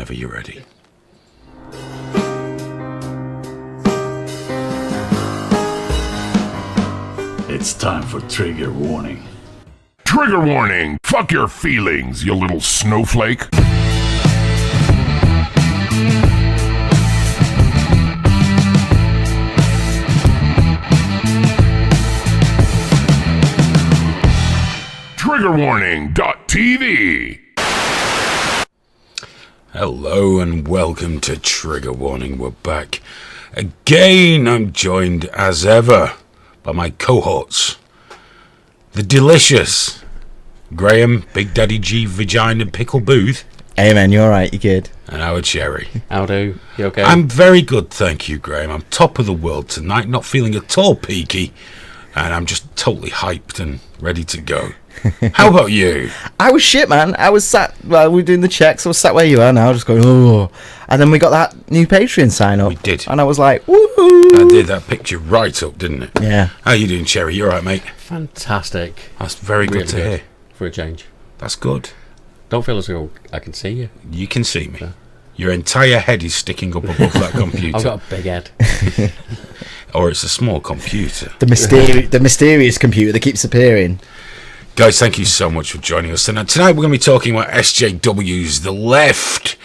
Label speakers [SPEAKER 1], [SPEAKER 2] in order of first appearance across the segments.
[SPEAKER 1] whenever you're ready. It's time for Trigger Warning.
[SPEAKER 2] Trigger warning! Fuck your feelings, you little snowflake! TriggerWarning.tv.
[SPEAKER 1] Hello and welcome to Trigger Warning. We're back again. I'm joined as ever by my cohorts, the delicious Graham, Big Daddy G, Vagina, Pickle Booth.
[SPEAKER 3] Hey man, you alright? You good?
[SPEAKER 1] And our Cherry.
[SPEAKER 4] How do? You okay?
[SPEAKER 1] I'm very good, thank you, Graham. I'm top of the world tonight, not feeling at all peaky, and I'm just totally hyped and ready to go. How about you?
[SPEAKER 3] I was shit, man. I was sat while we were doing the checks. I was sat where you are now, just going, oh. And then we got that new Patreon sign up.
[SPEAKER 1] We did.
[SPEAKER 3] And I was like, woohoo.
[SPEAKER 1] That did. That picked you right up, didn't it?
[SPEAKER 3] Yeah.
[SPEAKER 1] How you doing, Cherry? You alright, mate?
[SPEAKER 4] Fantastic.
[SPEAKER 1] That's very
[SPEAKER 4] Really
[SPEAKER 1] good to hear.
[SPEAKER 4] For a change.
[SPEAKER 1] That's good.
[SPEAKER 4] Don't feel as though I can see you.
[SPEAKER 1] You can see me.
[SPEAKER 4] Yeah.
[SPEAKER 1] Your entire head is sticking up above that computer.
[SPEAKER 4] I've got a big head.
[SPEAKER 1] Or it's a small computer.
[SPEAKER 3] The mysterious computer that keeps appearing.
[SPEAKER 1] Guys, thank you so much for joining us tonight. Tonight we're going to be talking about SJWs, the left.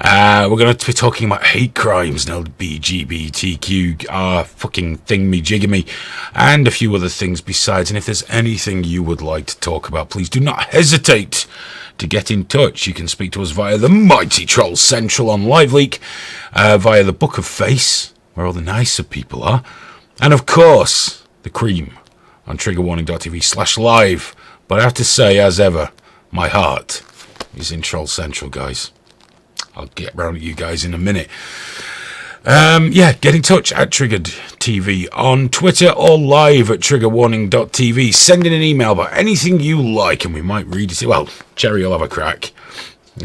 [SPEAKER 1] We're going to be talking about hate crimes and LGBTQ, fucking thingy-jiggy, and a few other things besides. And if there's anything you would like to talk about, please do not hesitate to get in touch. You can speak to us via the Mighty Troll Central on LiveLeak, via the Book of Face, where all the nicer people are, and of course, the cream on TriggerWarning.tv/live. But I have to say, as ever, my heart is in Troll Central, guys. I'll get round to you guys in a minute. Get in touch at Triggered TV on Twitter or live at TriggerWarning.tv. Send in an email about anything you like and we might read it. Well, Cherry will have a crack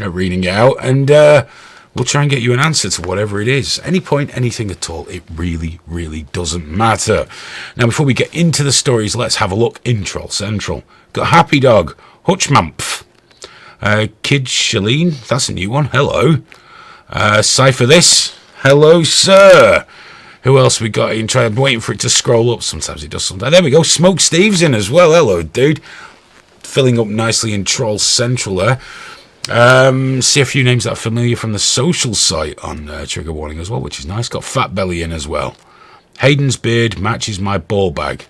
[SPEAKER 1] at reading it out and we'll try and get you an answer to whatever it is. Any point, anything at all. It really, really doesn't matter. Now, before we get into the stories, let's have a look in Troll Central. Got Happy Dog, Hutchmampf, Kid Shalene, that's a new one, hello. Cypher This, hello sir. Who else we got in? I'm waiting for it to scroll up. Sometimes it does sometimes. There we go, Smoke Steve's in as well, hello dude. Filling up nicely in Troll Central there. See a few names that are familiar from the social site on Trigger Warning as well, which is nice. Got Fat Belly in as well. Hayden's beard matches my ball bag,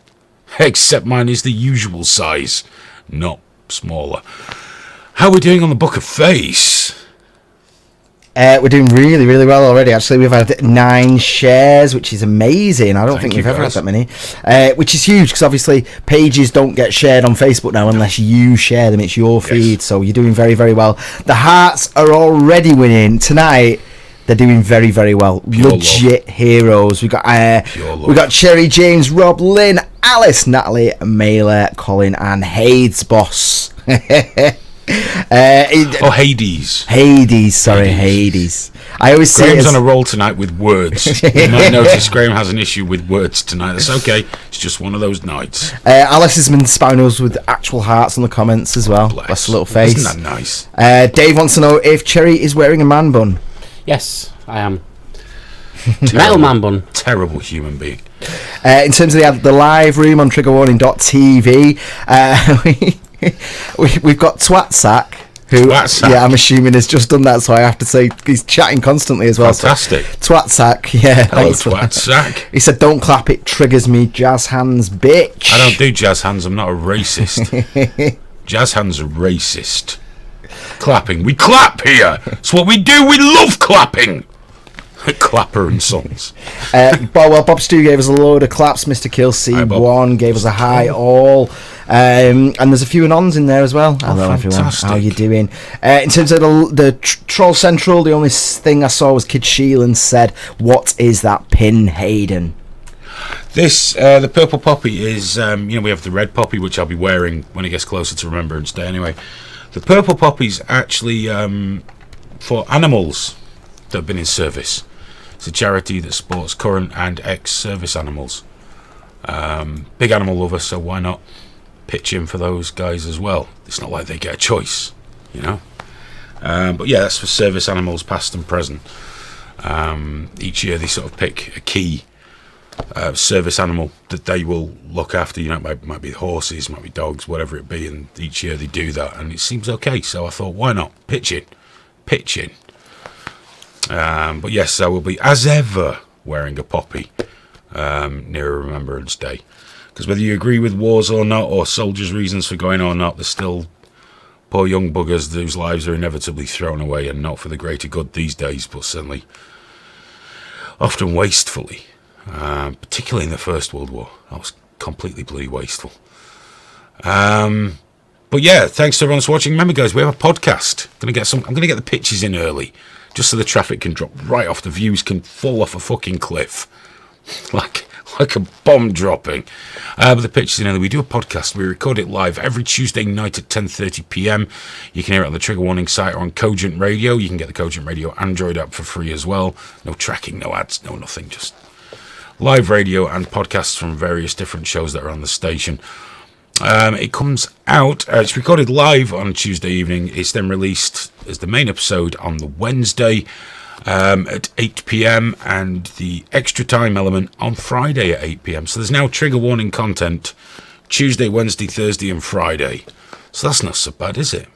[SPEAKER 1] except mine is the usual size, not smaller. How are we doing on the Book of Face?
[SPEAKER 3] We're doing really, really well already. Actually, we've had 9 shares, which is amazing. I don't think we've ever had that many, which is huge because obviously pages don't get shared on Facebook now unless you share them. It's your feed, yes. So you're doing very, very well. The hearts are already winning tonight. They're doing very, very well.
[SPEAKER 1] Pure
[SPEAKER 3] Legit
[SPEAKER 1] love.
[SPEAKER 3] Heroes. We got Cherry, James, Rob, Lynn, Alice, Natalie, Mailer, Colin, and Hades Boss.
[SPEAKER 1] Hades.
[SPEAKER 3] Hades. I always say
[SPEAKER 1] Graham's on a roll tonight with words. You might notice Graham has an issue with words tonight. That's okay. It's just one of those nights.
[SPEAKER 3] Alice has been spamming us with actual hearts on the comments as well. Bless the little face.
[SPEAKER 1] Isn't that nice?
[SPEAKER 3] Dave wants to know if Cherry is wearing a man bun.
[SPEAKER 4] Yes, I am. Metal man bun.
[SPEAKER 1] Terrible human being.
[SPEAKER 3] In terms of the live room on TriggerWarning.tv, we've got Twatsack, who, yeah, I'm assuming has just done that, so I have to say he's chatting constantly as well.
[SPEAKER 1] Fantastic.
[SPEAKER 3] So, Twatsack, yeah.
[SPEAKER 1] Hello, Twatsack.
[SPEAKER 3] He said, don't clap, it triggers me, jazz hands, bitch.
[SPEAKER 1] I don't do jazz hands, I'm not a racist. Jazz hands are racist. Clapping. We clap here. It's what we do. We love clapping. Clapper and sons.
[SPEAKER 3] Bob Stew gave us a load of claps. Mr. Kill C1 gave us a hi all. And there's a few anons in there as well. Hello everyone, how you doing? In terms of the Troll Central, the only thing I saw was Kid Sheelan said, what is that pin, Hayden?
[SPEAKER 1] This, the purple poppy is, we have the red poppy, which I'll be wearing when it gets closer to Remembrance Day anyway. The purple poppy's actually for animals that have been in service. It's a charity that supports current and ex-service animals. Big animal lover, so why not pitch in for those guys as well? It's not like they get a choice, you know. But yeah, that's for service animals, past and present. Each year they sort of pick a key service animal that they will look after. You know, it might be horses, might be dogs, whatever it be, and each year they do that, and it seems okay. So I thought, why not pitch in? But yes, I will be, as ever, wearing a poppy near a Remembrance Day, because whether you agree with wars or not, or soldiers' reasons for going or not, there's still poor young buggers whose lives are inevitably thrown away, and not for the greater good these days, but certainly often wastefully. Particularly in the First World War, that was completely bloody wasteful. But yeah, thanks to everyone that's watching. Remember, guys, we have a podcast. I'm gonna get the pictures in early, just so the traffic can drop right off. The views can fall off a fucking cliff, like a bomb dropping. But the pictures in early. We do a podcast. We record it live every Tuesday night at 10:30 p.m. You can hear it on the Trigger Warning site or on Cogent Radio. You can get the Cogent Radio Android app for free as well. No tracking, no ads, no nothing. Just live radio and podcasts from various different shows that are on the station. It comes out, it's recorded live on Tuesday evening. It's then released as the main episode on the Wednesday at 8 p.m. and the extra time element on Friday at 8 p.m. So there's now Trigger Warning content Tuesday, Wednesday, Thursday and Friday. So that's not so bad, is it?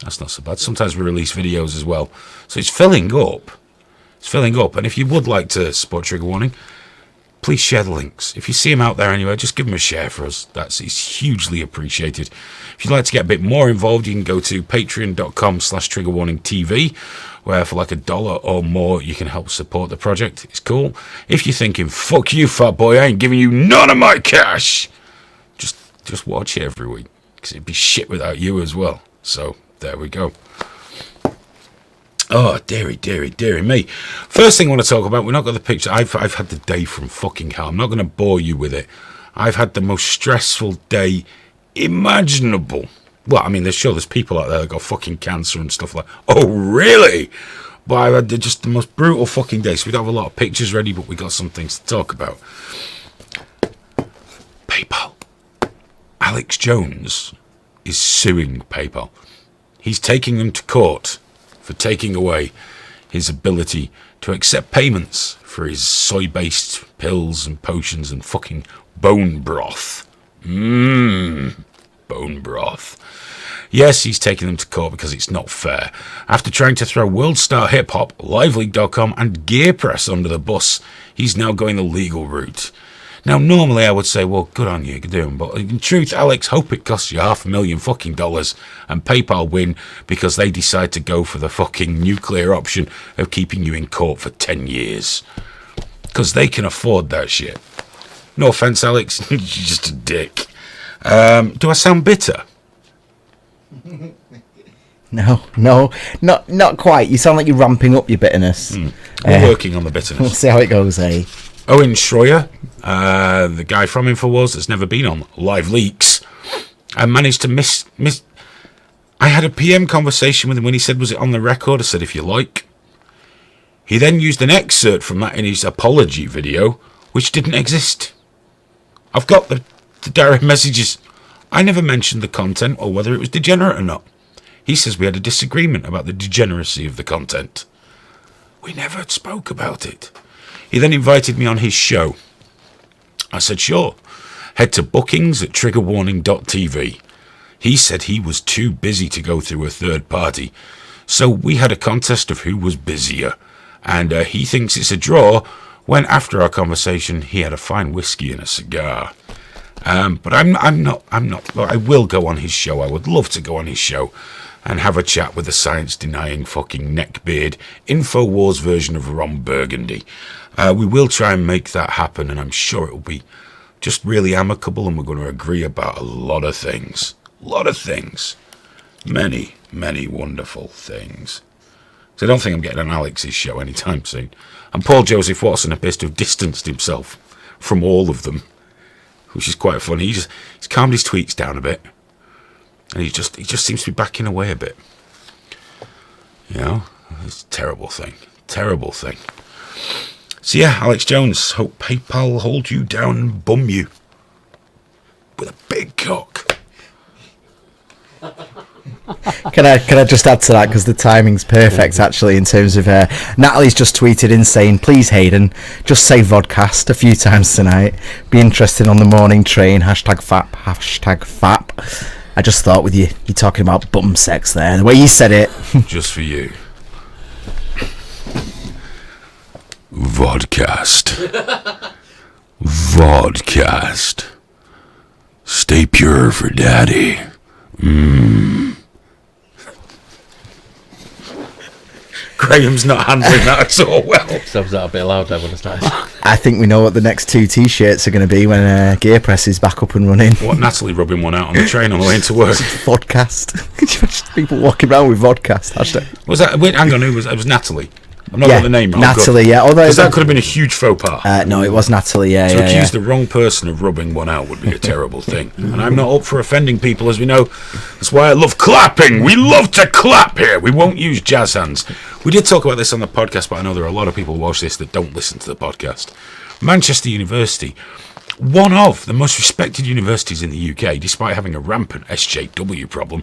[SPEAKER 1] That's not so bad. Sometimes we release videos as well. So it's filling up. And if you would like to support Trigger Warning, please share the links. If you see them out there anywhere, just give them a share for us. It's hugely appreciated. If you'd like to get a bit more involved, you can go to patreon.com/triggerwarningtv, where for like $1 or more, you can help support the project. It's cool. If you're thinking, fuck you, fat boy, I ain't giving you none of my cash, just watch it every week, because it'd be shit without you as well. So there we go. Oh, dearie me. First thing I want to talk about, we've not got the picture. I've had the day from fucking hell. I'm not going to bore you with it. I've had the most stressful day imaginable. Well, I mean, there's people out there that got fucking cancer and stuff like that. Oh, really? But I've had just the most brutal fucking day. So we don't have a lot of pictures ready, but we got some things to talk about. PayPal. Alex Jones is suing PayPal. He's taking them to court for taking away his ability to accept payments for his soy-based pills and potions and fucking bone broth. Bone broth. Yes, he's taking them to court because it's not fair. After trying to throw World Star Hip Hop, LiveLeague.com and Gear Press under the bus, he's now going the legal route. Now, normally I would say, well, good on you, do them. But in truth, Alex, hope it costs you $500,000 fucking dollars and PayPal win because they decide to go for the fucking nuclear option of keeping you in court for 10 years. Because they can afford that shit. No offense, Alex, you're just a dick. Do I sound bitter?
[SPEAKER 3] No, not quite. You sound like you're ramping up your bitterness.
[SPEAKER 1] We're working on the bitterness.
[SPEAKER 3] We'll see how it goes, eh?
[SPEAKER 1] Owen Schroyer, the guy from InfoWars that's never been on Live Leaks, I managed to miss. I had a PM conversation with him when he said, was it on the record? I said, if you like. He then used an excerpt from that in his apology video, which didn't exist. I've got the direct messages. I never mentioned the content or whether it was degenerate or not. He says we had a disagreement about the degeneracy of the content. We never spoke about it. He then invited me on his show. I said, sure. Head to bookings at triggerwarning.tv. He said he was too busy to go through a third party. So we had a contest of who was busier. And he thinks it's a draw when after our conversation he had a fine whiskey and a cigar. But I'm not, well, I will go on his show. I would love to go on his show and have a chat with the science-denying fucking neckbeard InfoWars version of Ron Burgundy. We will try and make that happen, and I'm sure it will be just really amicable, and we're going to agree about a lot of things. Many, many wonderful things. So I don't think I'm getting on Alex's show anytime soon. And Paul Joseph Watson appears to have distanced himself from all of them, which is quite funny. He's calmed his tweets down a bit. And he just seems to be backing away a bit. You know, it's a terrible thing. So yeah, Alex Jones, hope PayPal will hold you down and bum you with a big cock.
[SPEAKER 3] Can I just add to that, because the timing's perfect actually, in terms of Natalie's just tweeted in saying, please Hayden, just say vodcast a few times tonight, be interested on the morning train, #FAP. I just thought with you're talking about bum sex there, the way you said it.
[SPEAKER 1] Just for you. Vodcast. Vodcast. Stay pure for daddy. Graham's not handling that at all well.
[SPEAKER 4] So was that a bit loud there when I started?
[SPEAKER 3] I think we know what the next 2 t-shirts are going to be when Gear Press is back up and running.
[SPEAKER 1] What, Natalie rubbing one out on the train on the way into work?
[SPEAKER 3] Vodcast. Could you imagine people walking around with vodcast? Hashtag.
[SPEAKER 1] Was that? Wait, hang on. Who was? It was Natalie. I'm not got the name wrong.
[SPEAKER 3] Natalie. Yeah, although
[SPEAKER 1] because that could have been a huge faux pas.
[SPEAKER 3] No, it was Natalie. Yeah,
[SPEAKER 1] to accuse the wrong person of rubbing one out would be a terrible thing. And I'm not up for offending people, as we know. That's why I love clapping. We love to clap here. We won't use jazz hands. We did talk about this on the podcast, but I know there are a lot of people who watch this that don't listen to the podcast. Manchester University, one of the most respected universities in the UK, despite having a rampant SJW problem,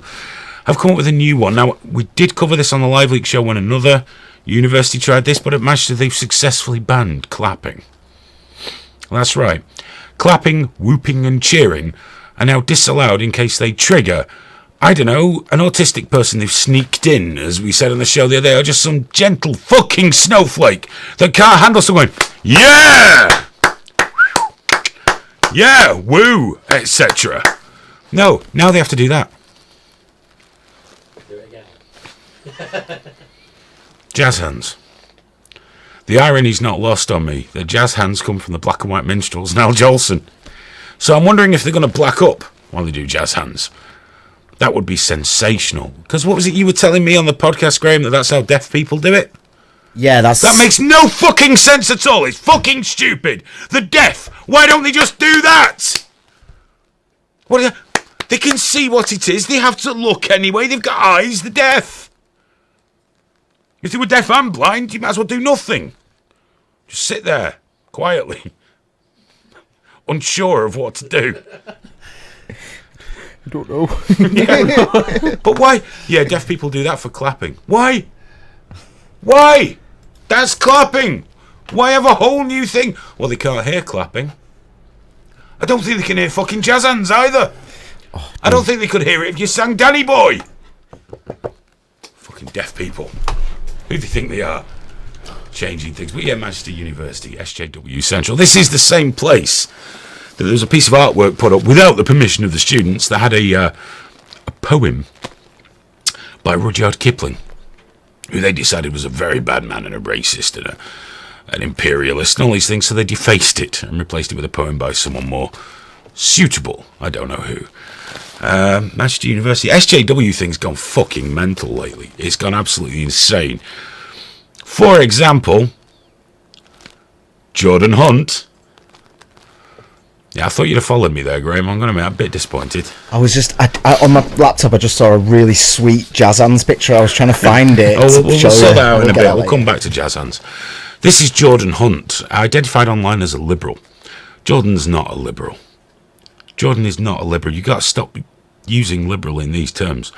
[SPEAKER 1] have come up with a new one. Now, we did cover this on the Live Leak show when another university tried this, but at Manchester they've successfully banned clapping. That's right. Clapping, whooping and cheering are now disallowed in case they trigger, I don't know, an autistic person they've sneaked in, as we said on the show the other day, or just some gentle fucking snowflake that can't handle someone going, yeah! Yeah, woo, etc. No, now they have to do that.
[SPEAKER 4] Do it again.
[SPEAKER 1] Jazz hands. The irony's not lost on me. The jazz hands come from the Black and White Minstrels and Al Jolson. So I'm wondering if they're going to black up while they do jazz hands. That would be sensational. Because what was it you were telling me on the podcast, Graham, that's how deaf people do it?
[SPEAKER 3] Yeah,
[SPEAKER 1] that makes no fucking sense at all. It's fucking stupid. The deaf. Why don't they just do that? What? They can see what it is. They have to look anyway. They've got eyes. They're deaf. If they were deaf and blind, you might as well do nothing. Just sit there, quietly, unsure of what to do.
[SPEAKER 3] I don't know.
[SPEAKER 1] Yeah. But why? Yeah, deaf people do that for clapping. Why? Why? That's clapping. Why have a whole new thing? Well, they can't hear clapping. I don't think they can hear fucking jazz hands either. Oh, I don't think they could hear it if you sang Danny Boy. Fucking deaf people. Who do you think they are? Changing things. But yeah, Manchester University, SJW Central. This is the same place that there was a piece of artwork put up without the permission of the students that had a poem by Rudyard Kipling, who they decided was a very bad man and a racist and an imperialist and all these things, so they defaced it and replaced it with a poem by someone more suitable. I don't know who. Manchester University. SJW thing's gone fucking mental lately. It's gone absolutely insane. For example, Jordan Hunt. Yeah, I thought you'd have followed me there, Graham. I'm going to be a bit disappointed.
[SPEAKER 3] I was just, on my laptop, I just saw a really sweet jazz hands picture. I was trying to find it.
[SPEAKER 1] We'll sort that out in a bit. We'll come back to jazz hands. This is Jordan Hunt, identified online as a liberal. Jordan's not a liberal. Jordan is not a liberal. You got to stop using liberal in these terms.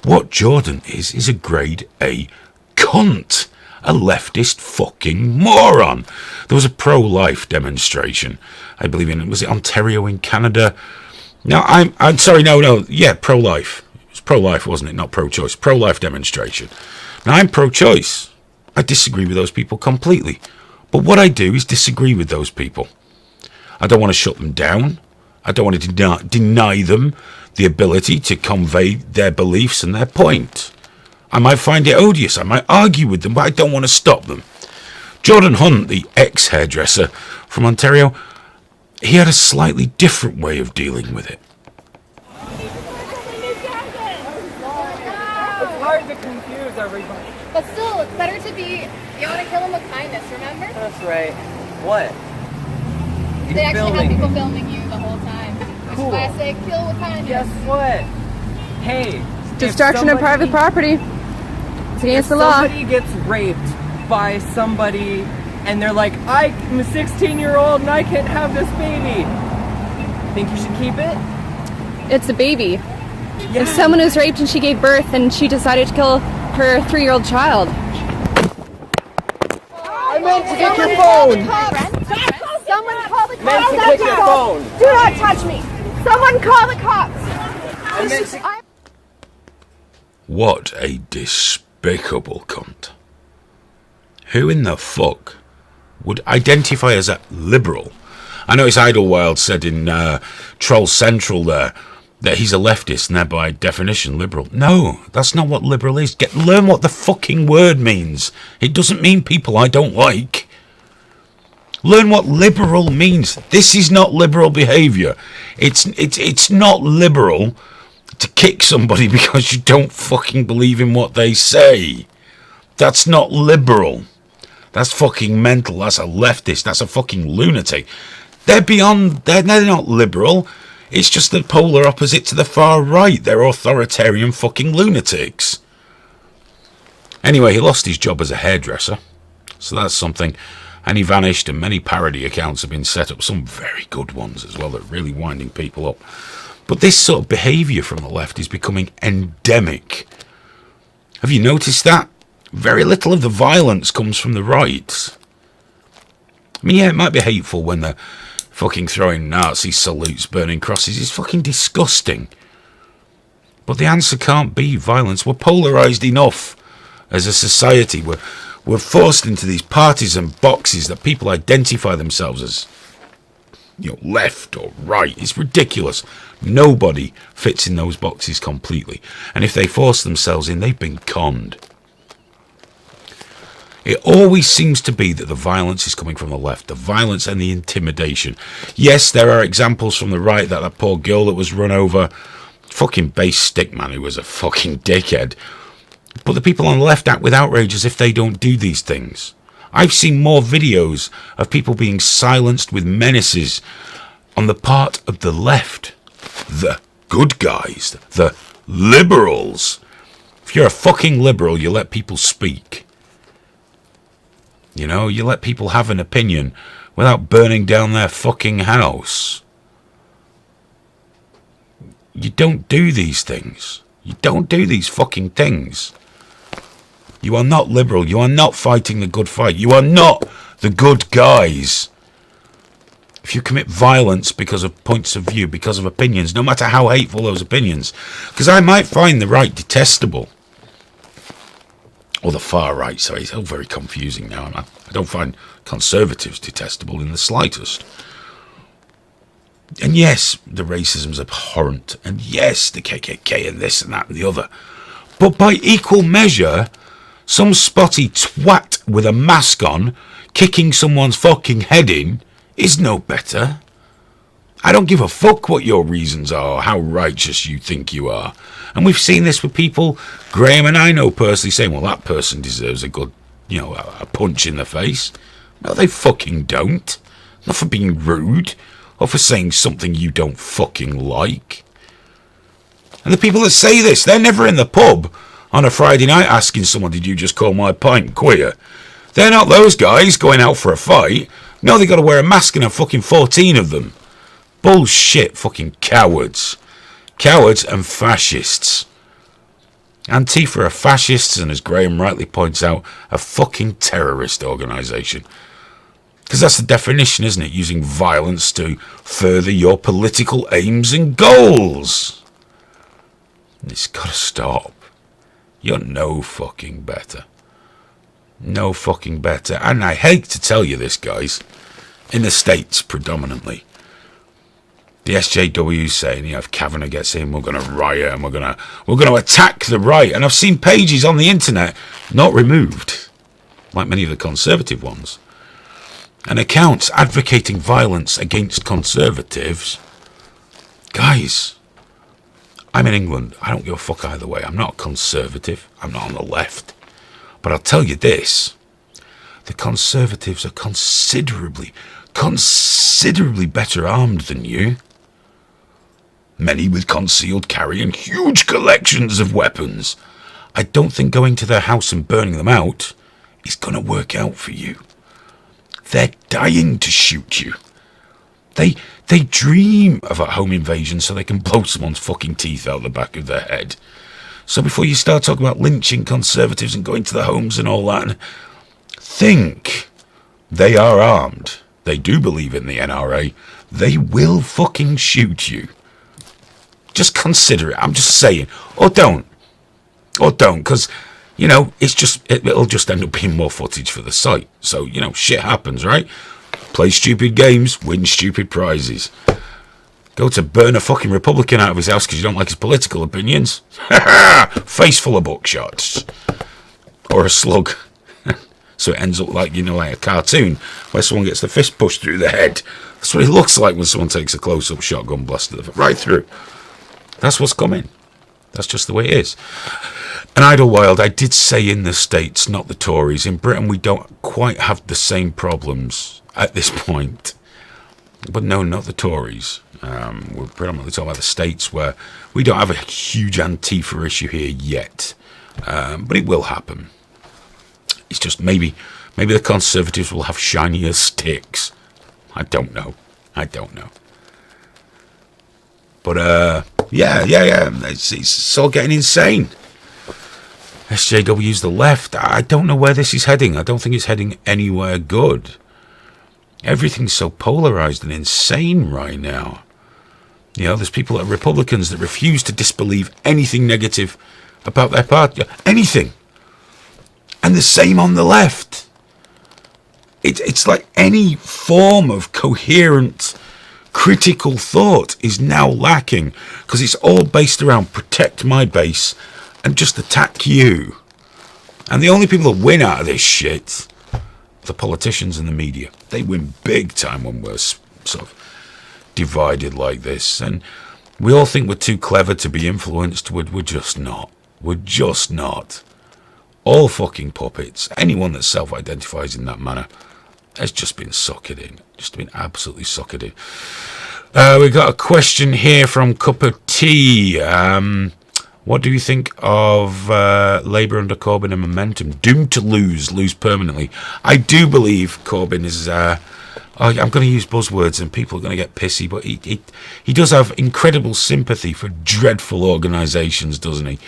[SPEAKER 1] What Jordan is a grade A cunt. A leftist fucking moron. There was a pro-life demonstration, I believe was it Ontario in Canada? No, I'm sorry, no, yeah, pro-life. It was pro-life, wasn't it? Not pro-choice. Pro-life demonstration. Now, I'm pro-choice. I disagree with those people completely. But what I do is disagree with those people. I don't want to shut them down. I don't want to deny them the ability to convey their beliefs and their point. I might find it odious, I might argue with them, but I don't want to stop them. Jordan Hunt, the ex-hairdresser from Ontario, he had a slightly different way of dealing with it.
[SPEAKER 5] It's hard to confuse everybody.
[SPEAKER 6] But still, it's better to be, you want to kill him with kindness, remember?
[SPEAKER 5] That's right. What?
[SPEAKER 6] They actually have people filming you the whole time. Which is why I say kill with kindness.
[SPEAKER 5] Guess what? Hey,
[SPEAKER 7] destruction of private property. It's against the law.
[SPEAKER 5] If somebody gets raped by somebody and they're like, I'm a 16-year-old and I can't have this baby, think you should keep it?
[SPEAKER 7] It's a baby. If someone was raped and she gave birth and she decided to kill her 3-year-old child.
[SPEAKER 5] I meant to get your phone.
[SPEAKER 6] Someone call the cops.
[SPEAKER 5] Meant to get your phone.
[SPEAKER 6] Do not touch me. Someone call the cops.
[SPEAKER 5] I meant to...
[SPEAKER 1] What a despicable cunt. Who in the fuck would identify as a liberal? I know it's Idlewild said in Troll Central there that he's a leftist and they're by definition liberal. No, that's not what liberal is. Learn what the fucking word means. It doesn't mean people I don't like. Learn what liberal means. This is not liberal behaviour. It's not liberal to kick somebody because you don't fucking believe in what they say. That's not liberal. That's fucking mental. That's a leftist. That's a fucking lunatic. They're beyond... They're not liberal. It's just the polar opposite to the far right. They're authoritarian fucking lunatics. Anyway, he lost his job as a hairdresser. So that's something. And he vanished, and many parody accounts have been set up. Some very good ones as well that are really winding people up. But this sort of behaviour from the left is becoming endemic. Have you noticed that? Very little of the violence comes from the right. I mean, yeah, it might be hateful when they're fucking throwing Nazi salutes, burning crosses. It's fucking disgusting. But the answer can't be violence. We're polarised enough as a society. We're forced into these partisan boxes that people identify themselves as, left or right. It's ridiculous. Nobody fits in those boxes completely. And if they force themselves in, they've been conned. It always seems to be that the violence is coming from the left. The violence and the intimidation. Yes, there are examples from the right, that poor girl that was run over. Fucking base stickman who was a fucking dickhead. But the people on the left act with outrage as if they don't do these things. I've seen more videos of people being silenced with menaces on the part of the left. The good guys. The liberals. If you're a fucking liberal, you let people speak. You let people have an opinion without burning down their fucking house. You don't do these things. You don't do these fucking things. You are not liberal. You are not fighting the good fight. You are not the good guys. If you commit violence because of points of view, because of opinions, no matter how hateful those opinions, because I might find the right detestable. Or the far right, sorry, it's all very confusing now. I don't find conservatives detestable in the slightest. And yes, the racism's abhorrent. And yes, the KKK and this and that and the other. But by equal measure, some spotty twat with a mask on, kicking someone's fucking head in, is no better. I don't give a fuck what your reasons are, or how righteous you think you are. And we've seen this with people, Graham and I know personally, saying, well, that person deserves a good, a punch in the face. No, they fucking don't. Not for being rude, or for saying something you don't fucking like. And the people that say this, they're never in the pub on a Friday night asking someone, did you just call my pint queer? They're not those guys going out for a fight. No, they got to wear a mask and have fucking 14 of them. Bullshit fucking cowards. Cowards and fascists. Antifa are fascists, and as Graham rightly points out, a fucking terrorist organisation. Because that's the definition, isn't it? Using violence to further your political aims and goals. It's got to stop. You're no fucking better. No fucking better. And I hate to tell you this, guys. In the States, predominantly. The SJW saying, if Kavanaugh gets in, we're going to riot and we're going to attack the right. And I've seen pages on the internet not removed, like many of the conservative ones, and accounts advocating violence against conservatives. Guys, I'm in England. I don't give a fuck either way. I'm not conservative. I'm not on the left. But I'll tell you this. The conservatives are considerably better armed than you. Many with concealed carry and huge collections of weapons. I don't think going to their house and burning them out is going to work out for you. They're dying to shoot you. They dream of a home invasion so they can blow someone's fucking teeth out the back of their head. So before you start talking about lynching conservatives and going to the homes and all that, think they are armed. They do believe in the NRA. They will fucking shoot you. Just consider it. I'm just saying. Or don't. Because, it'll just end up being more footage for the site. So, shit happens, right? Play stupid games, win stupid prizes. Go to burn a fucking Republican out of his house because you don't like his political opinions. Face full of buckshots. Or a slug. So it ends up like a cartoon where someone gets the fist pushed through the head. That's what it looks like when someone takes a close-up shotgun blast right through. That's what's coming. That's just the way it is. And Idlewild, I did say in the States, not the Tories. In Britain, we don't quite have the same problems at this point. But no, not the Tories. We're predominantly talking about the States where we don't have a huge Antifa issue here yet. But it will happen. It's just maybe the Conservatives will have shinier sticks. I don't know. But, yeah. It's all getting insane. SJW's the left. I don't know where this is heading. I don't think it's heading anywhere good. Everything's so polarized and insane right now. There's people that are Republicans that refuse to disbelieve anything negative about their party. Anything. And the same on the left. It's like any form of coherent, critical thought is now lacking because it's all based around protect my base and just attack you. And the only people that win out of this shit are the politicians and the media. They win big time when we're sort of divided like this. And we all think we're too clever to be influenced. We're just not. We're just not. All fucking puppets. Anyone that self-identifies in that manner has just been suckered in. Just been absolutely suckered in. We got a question here from Cup of Tea. What do you think of Labour under Corbyn and Momentum? Doomed to lose permanently. I do believe Corbyn is... I'm going to use buzzwords and people are going to get pissy, but he does have incredible sympathy for dreadful organisations, doesn't he?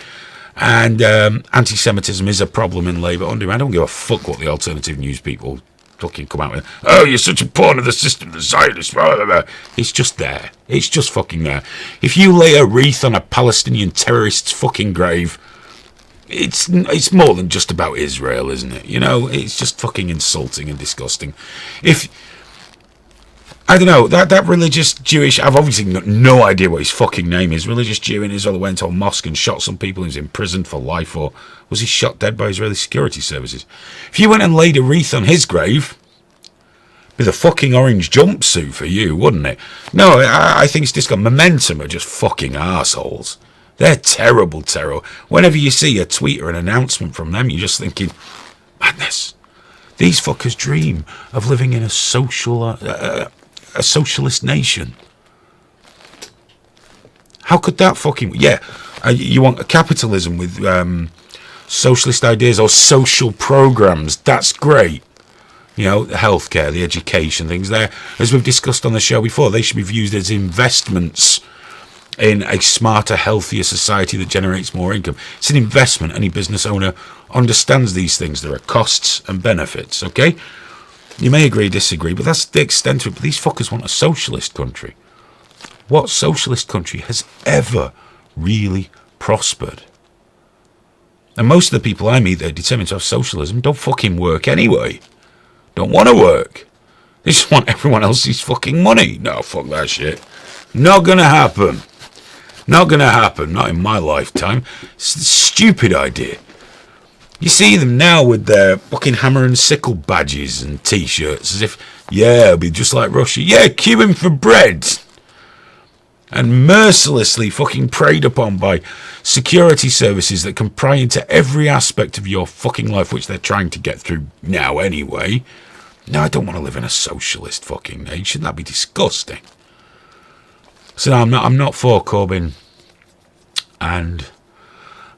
[SPEAKER 1] And anti-Semitism is a problem in Labour under him. I don't give a fuck what the alternative news people fucking come out with. Oh, you're such a pawn of the system, the Zionists. Blah, blah, blah. It's just there. It's just fucking there. If you lay a wreath on a Palestinian terrorist's fucking grave, it's more than just about Israel, isn't it? It's just fucking insulting and disgusting. I don't know, that religious Jewish... I've obviously got no idea what his fucking name is. Religious Jew in Israel that went to a mosque and shot some people and was imprisoned for life, or was he shot dead by Israeli security services? If you went and laid a wreath on his grave, it'd be the fucking orange jumpsuit for you, wouldn't it? No, I think it's just got Momentum are just fucking arseholes. They're terrible. Whenever you see a tweet or an announcement from them, you're just thinking, madness. These fuckers dream of living in a socialist nation. How could that fucking... Yeah, you want a capitalism with socialist ideas or social programs. That's great. The healthcare, the education, things there. As we've discussed on the show before, they should be viewed as investments in a smarter, healthier society that generates more income. It's an investment. Any business owner understands these things. There are costs and benefits, okay? You may agree, disagree, but that's the extent of it. But these fuckers want a socialist country. What socialist country has ever really prospered? And most of the people I meet that are determined to have socialism don't fucking work anyway. Don't want to work. They just want everyone else's fucking money. No, fuck that shit. Not gonna happen. Not gonna happen. Not in my lifetime. It's a stupid idea. You see them now with their fucking hammer and sickle badges and t-shirts as if, yeah, it'll be just like Russia. Yeah, queuing for bread. And mercilessly fucking preyed upon by security services that can pry into every aspect of your fucking life, which they're trying to get through now anyway. No, I don't want to live in a socialist fucking nation. That'd be disgusting. So no, I'm not for Corbyn and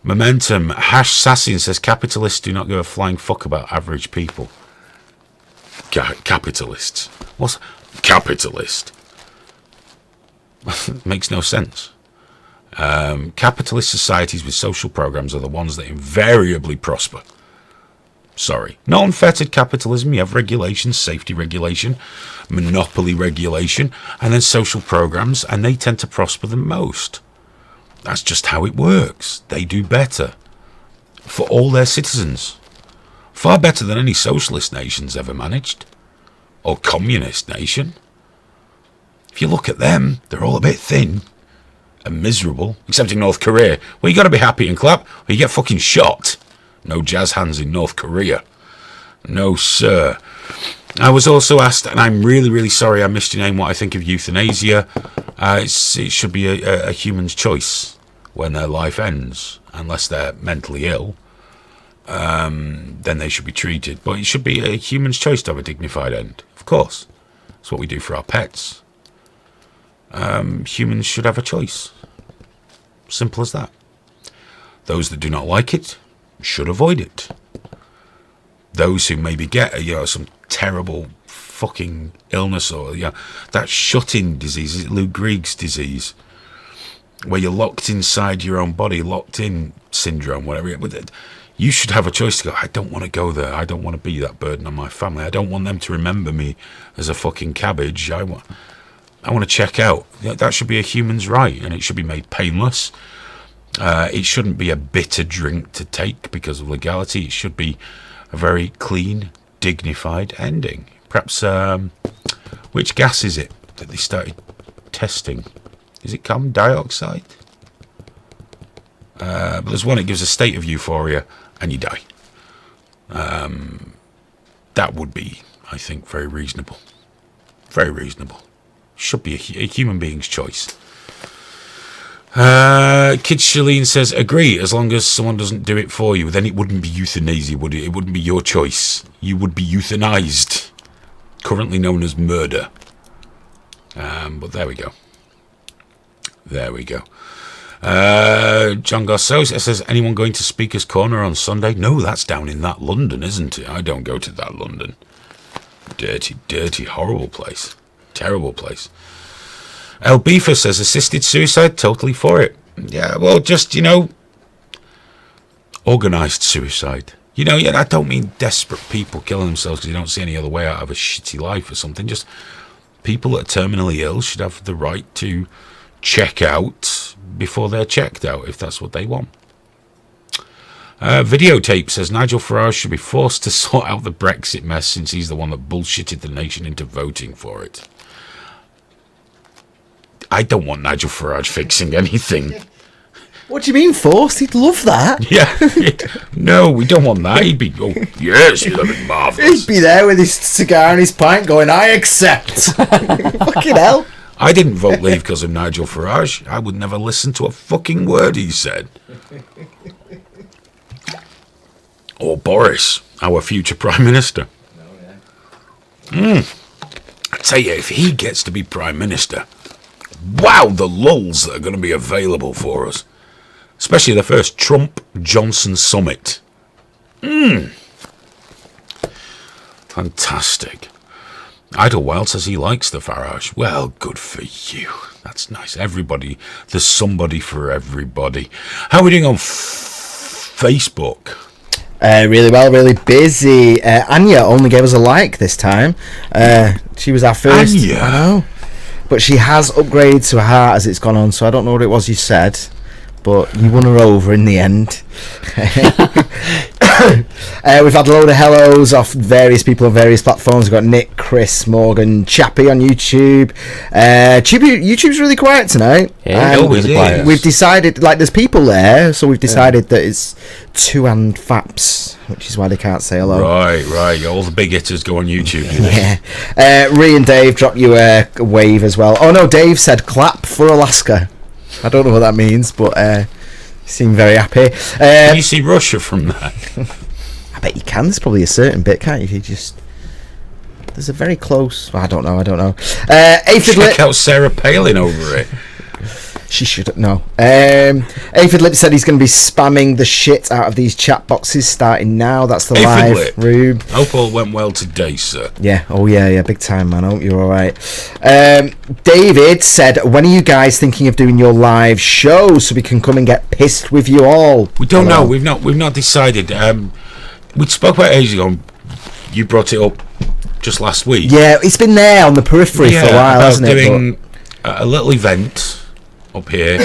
[SPEAKER 1] Momentum. Hash Sassian says capitalists do not give a flying fuck about average people. Capitalists. What's capitalist? Makes no sense. Capitalist societies with social programs are the ones that invariably prosper. Sorry. Not unfettered capitalism. You have regulation, safety regulation, monopoly regulation, and then social programs, and they tend to prosper the most. That's just how it works. They do better for all their citizens. Far better than any socialist nation's ever managed. Or communist nation. If you look at them, they're all a bit thin and miserable, except in North Korea, where you got to be happy and clap, or you get fucking shot. No jazz hands in North Korea. No, sir. I was also asked, and I'm really, really sorry I missed your name, what I think of euthanasia. It should be a human's choice when their life ends, unless they're mentally ill. Then they should be treated. But it should be a human's choice to have a dignified end. Of course. That's what we do for our pets. Humans should have a choice. Simple as that. Those that do not like it should avoid it. Those who maybe get some terrible fucking illness or that shut-in disease, is it Lou Gehrig's disease, where you're locked inside your own body, locked-in syndrome, whatever. You should have a choice to go, I don't want to go there. I don't want to be that burden on my family. I don't want them to remember me as a fucking cabbage. I want to check out. That should be a human's right, and it should be made painless. It shouldn't be a bitter drink to take because of legality. It should be a very clean, dignified ending. Perhaps, which gas is it that they started testing? Is it carbon dioxide? But there's one that gives a state of euphoria and you die. That would be, I think, very reasonable. Very reasonable. Should be a human being's choice. Kid Shalene says, agree, as long as someone doesn't do it for you, then it wouldn't be euthanasia, would it? It wouldn't be your choice. You would be euthanized. Currently known as murder. But there we go. There we go. John Garceau says, anyone going to Speaker's Corner on Sunday? No, that's down in that London, isn't it? I don't go to that London. Dirty, dirty, horrible place. Terrible place. El Beefer says, assisted suicide, totally for it. Yeah, well, just, organised suicide. I don't mean desperate people killing themselves because you don't see any other way out of a shitty life or something. Just people that are terminally ill should have the right to check out before they're checked out, if that's what they want. Videotape says, Nigel Farage should be forced to sort out the Brexit mess since he's the one that bullshitted the nation into voting for it. I don't want Nigel Farage fixing anything.
[SPEAKER 3] What do you mean forced? He'd love that.
[SPEAKER 1] Yeah. No, we don't want that. He'd be, yes, he'd be marvellous.
[SPEAKER 3] He'd be there with his cigar and his pint going, I accept. Fucking hell.
[SPEAKER 1] I didn't vote Leave because of Nigel Farage. I would never listen to a fucking word he said. Or Boris, our future Prime Minister. I tell you, if he gets to be Prime Minister, wow, the lulls that are going to be available for us. Especially the first Trump-Johnson summit. Fantastic. Idlewild says he likes the Farage. Well, good for you. That's nice. Everybody, there's somebody for everybody. How are we doing on Facebook?
[SPEAKER 3] Really well, really busy. Anya only gave us a like this time. She was our first.
[SPEAKER 1] Anya?
[SPEAKER 3] I know. But she has upgraded to a heart as it's gone on, so I don't know what it was you said, but you won her over in the end. We've had a load of hellos off various people on various platforms. We've got Nick, Chris, Morgan, Chappie on YouTube. YouTube's really quiet tonight.
[SPEAKER 4] Yeah, always
[SPEAKER 3] really
[SPEAKER 4] quiet.
[SPEAKER 3] We've decided, there's people there, so we've decided that it's two-hand faps, which is why they can't say hello.
[SPEAKER 1] Right. All the big hitters go on YouTube.
[SPEAKER 3] Yeah. Ree and Dave dropped you a wave as well. Oh no, Dave said clap for Alaska. I don't know what that means, but seem very happy.
[SPEAKER 1] Can you see Russia from that?
[SPEAKER 3] I bet you can. There's probably a certain bit, can't you? There's a very close. I don't know.
[SPEAKER 1] Check out Sarah Palin over it.
[SPEAKER 3] She should know. Aphid Lip said he's going to be spamming the shit out of these chat boxes starting now. That's the live
[SPEAKER 1] Lip.
[SPEAKER 3] room.
[SPEAKER 1] Hope all went well today, sir.
[SPEAKER 3] Yeah, oh yeah, big time, man. I hope you're alright. David said, when are you guys thinking of doing your live show so we can come and get pissed with you all?
[SPEAKER 1] We don't know. We've not decided. We spoke about it ages ago. You brought it up just last week.
[SPEAKER 3] Yeah, it's been there on the periphery for a while, hasn't it?
[SPEAKER 1] Doing a little event up here,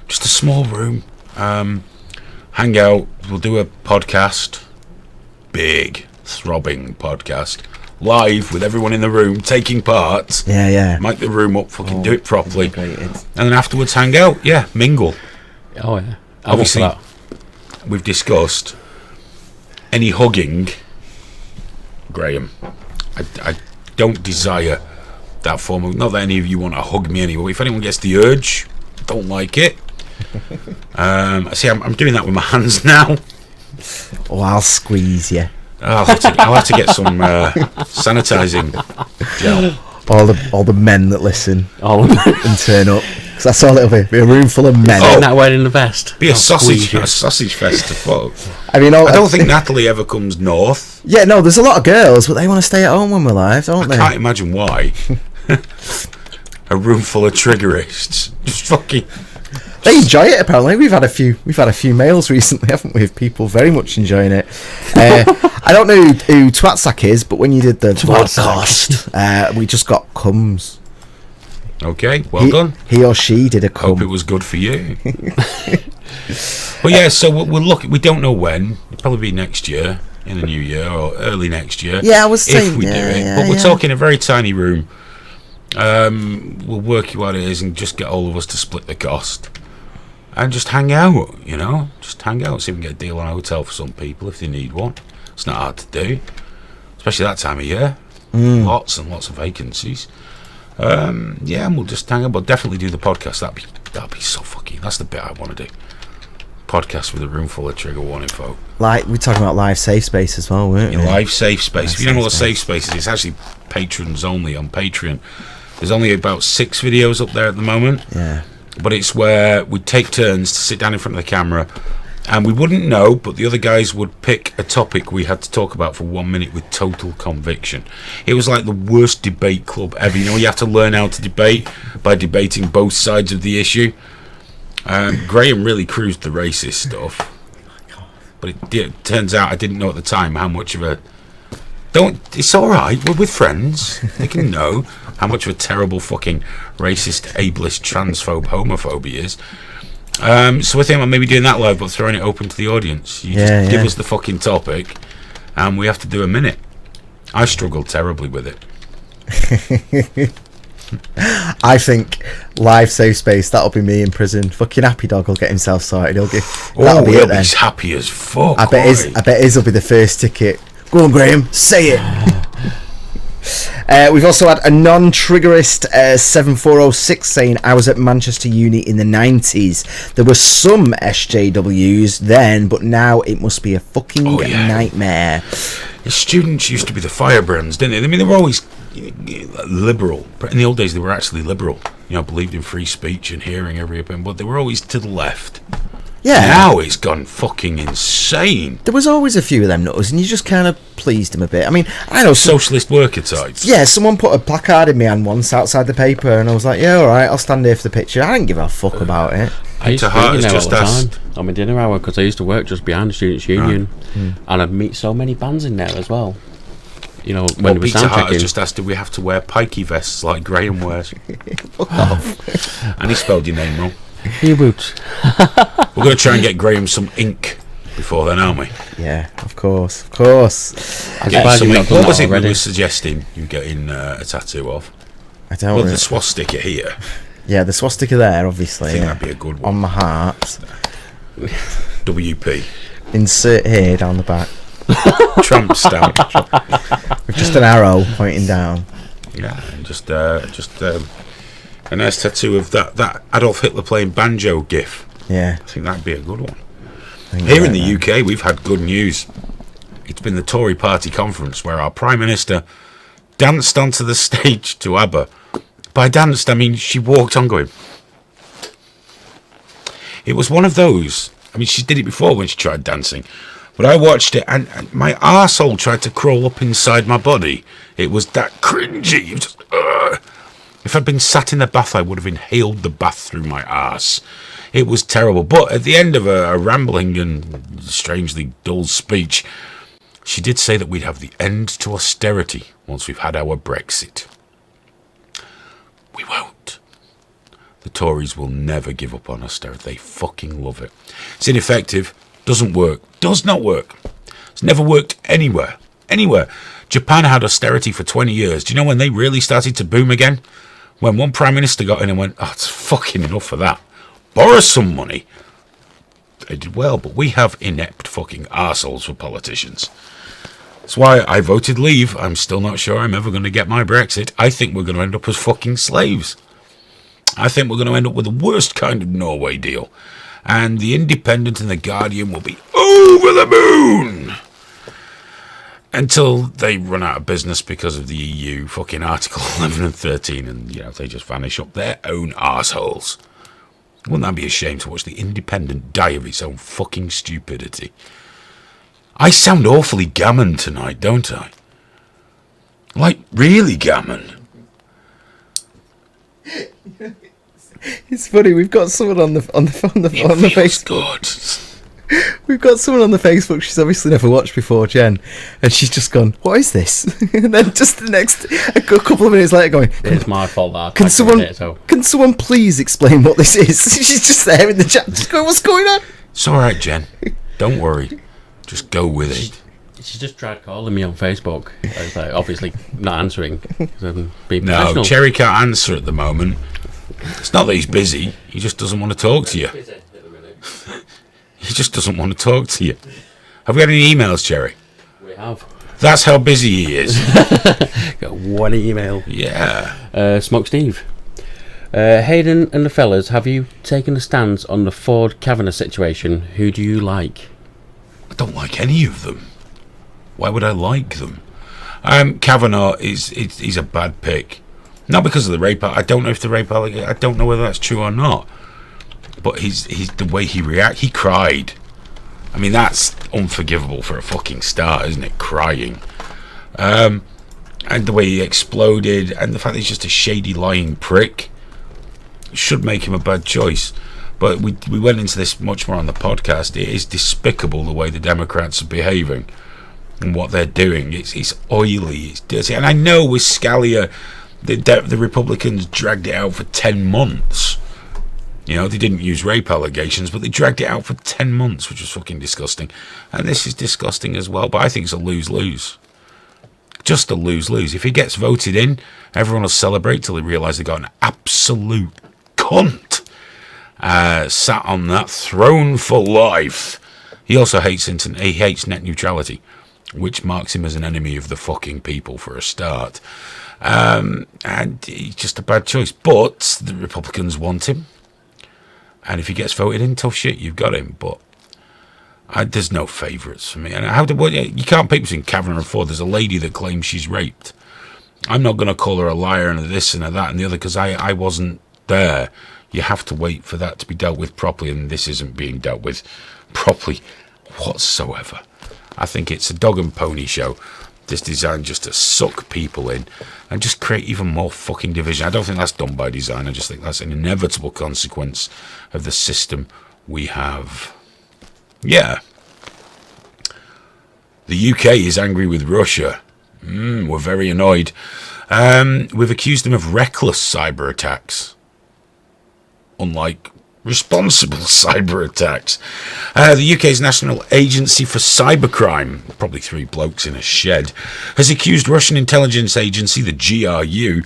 [SPEAKER 1] just a small room. Hang out. We'll do a podcast, big throbbing podcast, live with everyone in the room taking part.
[SPEAKER 3] Yeah.
[SPEAKER 1] Mic the room up, fucking do it properly, and then afterwards hang out. Yeah, mingle.
[SPEAKER 4] Oh yeah.
[SPEAKER 1] Obviously, we've discussed any hugging. Graham, I don't desire that form of, not that any of you want to hug me anyway. If anyone gets the urge, don't like it. See, I'm doing that with my hands now.
[SPEAKER 3] Oh, I'll squeeze you.
[SPEAKER 1] I'll have to get some sanitizing gel.
[SPEAKER 3] All the men that listen and turn up, because that's all it'll be a room full of men.
[SPEAKER 4] Oh, that wearing the vest.
[SPEAKER 1] Be a sausage fest to fuck.
[SPEAKER 3] I mean,
[SPEAKER 1] I don't think Natalie ever comes north.
[SPEAKER 3] Yeah, no, there's a lot of girls, but they want to stay at home when we're live, don't they?
[SPEAKER 1] I can't imagine why. A room full of triggerists, just fucking.
[SPEAKER 3] They enjoy it. Apparently, we've had a few mails recently, haven't we? Of people very much enjoying it. I don't know who Twatsack is, but when you did the podcast, we just got cums.
[SPEAKER 1] Okay, well done.
[SPEAKER 3] He or she did a cum.
[SPEAKER 1] Hope it was good for you. Well, yeah. So we'll look. We don't know when. It'll probably be next year, in the new year, or early next year.
[SPEAKER 3] Yeah, I was saying.
[SPEAKER 1] If we do it, but we're talking a very tiny room. We'll work out what it is and just get all of us to split the cost. And just hang out, just hang out, see if we can get a deal on a hotel for some people if they need one. It's not hard to do, especially that time of year. Lots and lots of vacancies. And we'll just hang out, but definitely do the podcast. That'd be so fucking. That's the bit I want to do. Podcast with a room full of trigger warning folk.
[SPEAKER 3] Like we're talking about live safe space as well, weren't we?
[SPEAKER 1] Live safe space. If you don't know what safe space is, it's actually patrons only on Patreon. There's only about 6 videos up there at the moment.
[SPEAKER 3] Yeah.
[SPEAKER 1] But it's where we'd take turns to sit down in front of the camera, and we wouldn't know, but the other guys would pick a topic we had to talk about for 1 minute with total conviction. It was like the worst debate club ever. You have to learn how to debate by debating both sides of the issue. Graham really cruised the racist stuff, but it turns out I didn't know at the time how much of a... It's alright, we're with friends. They can know how much of a terrible fucking racist, ableist, transphobe, homophobe he is. So I think I'm maybe doing that live, but throwing it open to the audience. You just give us the fucking topic, and we have to do a minute. I struggled terribly with it.
[SPEAKER 3] I think live safe space, that'll be me in prison. Fucking Happy Dog will get himself sorted. He'll be
[SPEAKER 1] happy as fuck.
[SPEAKER 3] I bet his will be the first ticket. Go on, Graham, say it. We've also had a non-triggerist 7406 saying, I was at Manchester Uni in the 90s. There were some SJWs then, but now it must be a fucking nightmare.
[SPEAKER 1] The students used to be the firebrands, didn't they? I mean, they were always liberal. In the old days, they were actually liberal. Believed in free speech and hearing every opinion, but they were always to the left.
[SPEAKER 3] Yeah.
[SPEAKER 1] Now it's gone fucking insane.
[SPEAKER 3] There was always a few of them nutters, and you just kind of pleased them a bit. I mean, I know
[SPEAKER 1] socialist worker types.
[SPEAKER 3] Yeah, someone put a placard in my hand once outside the paper, and I was like, yeah, all right, I'll stand here for the picture. I didn't give a fuck about it.
[SPEAKER 4] I used to be there all the time on my dinner hour because I used to work just behind the Students' Union, and I'd meet so many bands in there as well. When we
[SPEAKER 1] Peter Hart has just asked, do we have to wear pikey vests like Graham wears? And he spelled your name wrong.
[SPEAKER 4] Your boots.
[SPEAKER 1] We're going to try and get Graham some ink before then, aren't we?
[SPEAKER 3] Yeah, of course. What
[SPEAKER 1] was it we were suggesting you getting a tattoo of?
[SPEAKER 3] I don't know.
[SPEAKER 1] The swastika here.
[SPEAKER 3] Yeah, the swastika there, obviously.
[SPEAKER 1] I think that'd be a good one.
[SPEAKER 3] On my heart.
[SPEAKER 1] WP.
[SPEAKER 3] Insert here down the back.
[SPEAKER 1] Trump stamp.
[SPEAKER 3] With just an arrow pointing down.
[SPEAKER 1] Yeah, and just a nice tattoo of that Adolf Hitler playing banjo gif.
[SPEAKER 3] Yeah.
[SPEAKER 1] I think that'd be a good one. Here in the UK, we've had good news. It's been the Tory party conference where our Prime Minister danced onto the stage to ABBA. By danced, I mean she walked on going. It was one of those. I mean, she did it before when she tried dancing. But I watched it, and my arsehole tried to crawl up inside my body. It was that cringy. It was just, if I'd been sat in the bath, I would have inhaled the bath through my arse. It was terrible. But at the end of a rambling and strangely dull speech, she did say that we'd have the end to austerity once we've had our Brexit. We won't. The Tories will never give up on austerity. They fucking love it. It's ineffective. Doesn't work. Does not work. It's never worked anywhere. Anywhere. Japan had austerity for 20 years. Do you know when they really started to boom again? When one prime minister got in and went, oh, it's fucking enough for that. Borrow some money. They did well, but we have inept fucking arseholes for politicians. That's why I voted leave. I'm still not sure I'm ever going to get my Brexit. I think we're going to end up as fucking slaves. I think we're going to end up with the worst kind of Norway deal. And the Independent and the Guardian will be over the moon until they run out of business because of the EU fucking Article 11 and 13, and they just vanish up their own arseholes. Wouldn't that be a shame to watch the Independent die of its own fucking stupidity? I sound awfully gammon tonight, don't I? Like, really gammon.
[SPEAKER 3] It's funny. We've got someone on the Facebook.
[SPEAKER 1] Good.
[SPEAKER 3] We've got someone on the Facebook. She's obviously never watched before, Jen, and she's just gone, "What is this?" And then just the next a couple of minutes later, going,
[SPEAKER 4] It's my fault that I
[SPEAKER 3] Can someone
[SPEAKER 4] it, so.
[SPEAKER 3] can someone please explain what this is? She's just there in the chat, just going, "What's going on?"
[SPEAKER 1] It's all right, Jen. Don't worry. Just go with it.
[SPEAKER 4] She just tried calling me on Facebook. I was like, obviously not answering. Being
[SPEAKER 1] No,
[SPEAKER 4] professional.
[SPEAKER 1] Cherry can't answer at the moment. It's not that he's busy. He just doesn't want to talk to you. He just doesn't want to talk to you. Have we had any emails, Cherry?
[SPEAKER 4] We have.
[SPEAKER 1] That's how busy he is.
[SPEAKER 4] Got one email.
[SPEAKER 1] Yeah.
[SPEAKER 4] Smoke Steve. Hayden and the fellas, have you taken a stance on the Ford Kavanagh situation? Who do you like?
[SPEAKER 1] I don't like any of them. Why would I like them? Kavanagh he's a bad pick. Not because of the rape. I don't know if the rape. I don't know whether that's true or not. But he's the way he reacted. He cried. I mean, that's unforgivable for a fucking start, isn't it? Crying. And the way he exploded, and the fact that he's just a shady, lying prick, should make him a bad choice. But we went into this much more on the podcast. It is despicable the way the Democrats are behaving and what they're doing. It's oily, it's dirty. And I know with Scalia, the Republicans dragged it out for 10 months. They didn't use rape allegations, but they dragged it out for 10 months, which was fucking disgusting. And this is disgusting as well, but I think it's a lose-lose. Just a lose-lose. If he gets voted in, everyone will celebrate till they realise they got an absolute cunt sat on that throne for life. He also hates net neutrality, which marks him as an enemy of the fucking people for a start. And he's just a bad choice. But the Republicans want him. And if he gets voted in, tough shit, you've got him. But there's no favourites for me. And you can't pick between Kavanagh and Ford. There's a lady that claims she's raped. I'm not going to call her a liar and a this and a that and the other because I wasn't there. You have to wait for that to be dealt with properly, and this isn't being dealt with properly whatsoever. I think it's a dog and pony show. This designed just to suck people in and just create even more fucking division. I don't think that's done by design. I just think that's an inevitable consequence of the system we have. Yeah. The UK is angry with Russia. We're very annoyed. We've accused them of reckless cyber attacks. Unlike responsible cyber attacks. The UK's National Agency for Cybercrime, probably three blokes in a shed, has accused Russian intelligence agency, the GRU,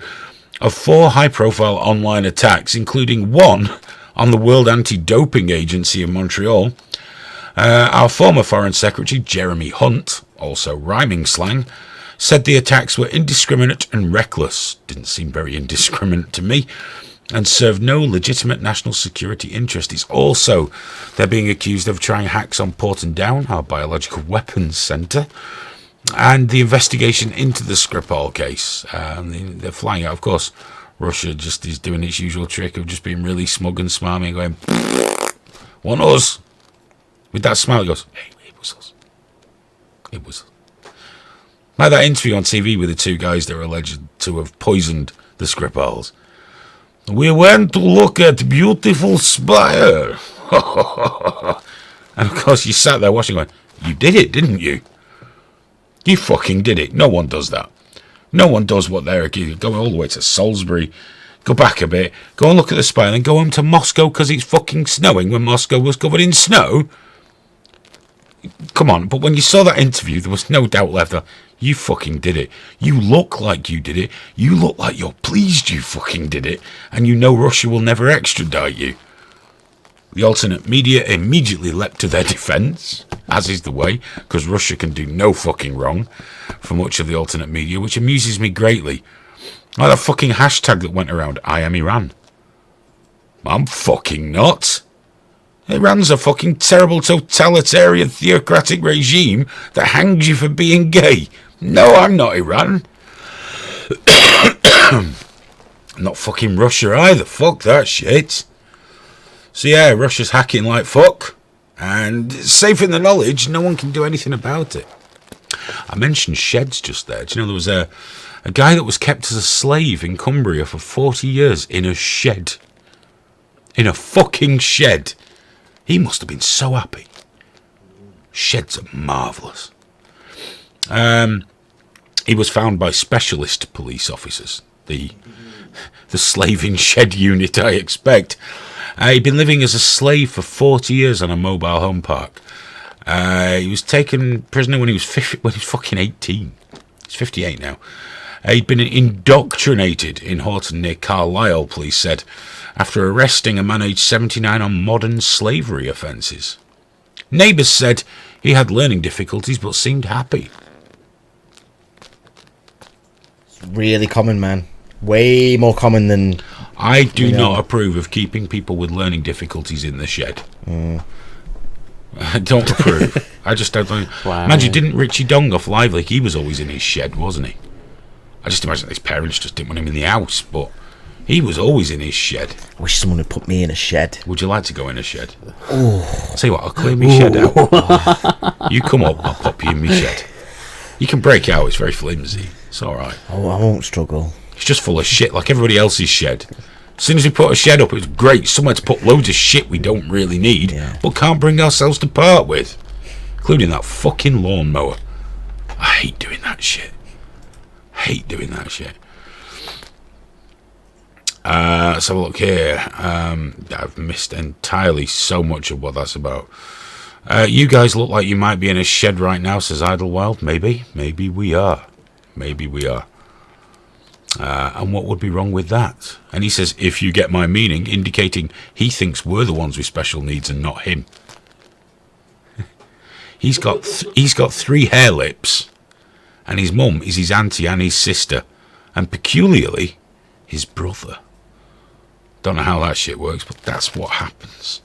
[SPEAKER 1] of 4 high-profile online attacks, including one on the World Anti-Doping Agency in Montreal. Our former Foreign Secretary, Jeremy Hunt, also rhyming slang, said the attacks were indiscriminate and reckless. Didn't seem very indiscriminate to me. And served no legitimate national security interest. It's also, they're being accused of trying hacks on Porton Down, our biological weapons centre, and the investigation into the Skripal case. They're flying out. Of course, Russia just is doing its usual trick of just being really smug and smarmy and going, Wasn't us. With that smile, he goes, hey, it was us. It was us. Like that interview on TV with the two guys that are alleged to have poisoned the Skripals. We went to look at beautiful Spire. And of course you sat there watching going, you did it, didn't you? You fucking did it. No one does that. No one does what they're accused of. Going all the way to Salisbury, go back a bit, go and look at the Spire, and then go home to Moscow because it's fucking snowing when Moscow was covered in snow. Come on, but when you saw that interview, there was no doubt left there. You fucking did it. You look like you did it. You look like you're pleased you fucking did it. And you know Russia will never extradite you. The alternate media immediately leapt to their defence, as is the way, because Russia can do no fucking wrong for much of the alternate media, which amuses me greatly. Like that fucking hashtag that went around, I am Iran. I'm fucking not. Iran's a fucking terrible totalitarian theocratic regime that hangs you for being gay. No, I'm not Iran. Not fucking Russia either. Fuck that shit. So yeah, Russia's hacking like fuck. And safe in the knowledge, no one can do anything about it. I mentioned sheds just there. Do you know there was a guy that was kept as a slave in Cumbria for 40 years in a shed. In a fucking shed. He must have been so happy. Sheds are marvellous. He was found by specialist police officers. The slaving shed unit, I expect. He'd been living as a slave for 40 years on a mobile home park. He was taken prisoner when he was fucking 18. He's 58 now. He'd been indoctrinated in Horton near Carlisle, police said, after arresting a man aged 79 on modern slavery offences. Neighbours said he had learning difficulties but seemed happy.
[SPEAKER 3] It's really common, man. Way more common than...
[SPEAKER 1] I do not approve of keeping people with learning difficulties in the shed. I don't approve. I just don't think...
[SPEAKER 4] Wow.
[SPEAKER 1] Man, you didn't Richie Dong off Live Leak? He was always in his shed, wasn't he? I just imagine his parents just didn't want him in the house, but he was always in his shed.
[SPEAKER 3] I wish someone had put me in a shed.
[SPEAKER 1] Would you like to go in a shed? I'll tell you what, I'll clear my shed out. You come up, I'll pop you in my shed. You can break out, it's very flimsy. It's alright.
[SPEAKER 3] Oh, I won't struggle.
[SPEAKER 1] It's just full of shit, like everybody else's shed. As soon as we put a shed up, it's great. Somewhere to put loads of shit we don't really need, but can't bring ourselves to part with. Including that fucking lawnmower. I hate doing that shit. Let's have a look here. I've missed entirely so much of what that's about. You guys look like you might be in a shed right now, says Idlewild. Maybe we are. And what would be wrong with that? And he says, if you get my meaning, indicating he thinks we're the ones with special needs and not him. He's got 3 hair lips, and his mum is his auntie and his sister, and peculiarly, his brother. Don't know how that shit works, but that's what happens.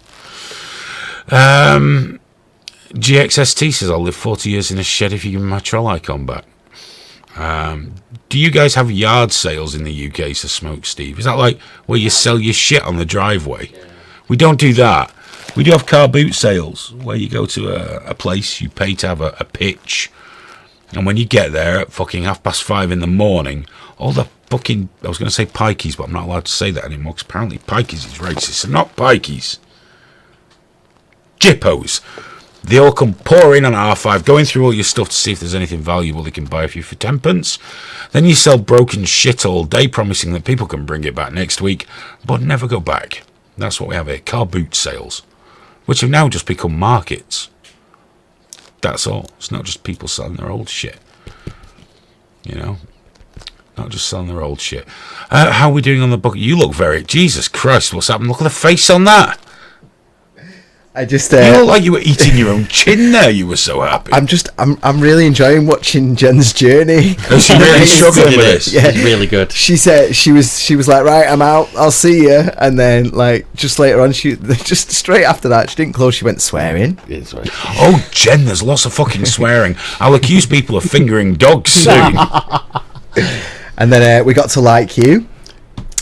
[SPEAKER 1] GXST says, I'll live 40 years in a shed if you give me my troll icon back. Do you guys have yard sales in the UK, says Smoke Steve? Is that like where you sell your shit on the driveway? We don't do that. We do have car boot sales, where you go to a place, you pay to have a pitch, and when you get there at fucking 5:30 in the morning, all the fucking, I was going to say pikeys, but I'm not allowed to say that anymore, because apparently pikeys is racist, so not pikeys. Jippos. They all come pouring on R5, going through all your stuff to see if there's anything valuable they can buy for you for 10p. Then you sell broken shit all day, promising that people can bring it back next week, but never go back. That's what we have here, car boot sales, which have now just become markets. That's all. It's not just people selling their old shit. You know? Not just selling their old shit. How are we doing on the book? You look very... Jesus Christ, what's happened? Look at the face on that.
[SPEAKER 3] I just
[SPEAKER 1] you look like you were eating your own chin there. You were so happy.
[SPEAKER 3] I'm really enjoying watching Jen's journey.
[SPEAKER 1] Is she really struggling with this?
[SPEAKER 3] Yeah,
[SPEAKER 4] it's really good.
[SPEAKER 3] She said she was like, right, I'm out, I'll see you, and then like just later on, she just straight after that, she didn't close, she went swearing.
[SPEAKER 1] Oh, Jen, there's lots of fucking swearing. I'll accuse people of fingering dogs soon.
[SPEAKER 3] And then we got to Like You.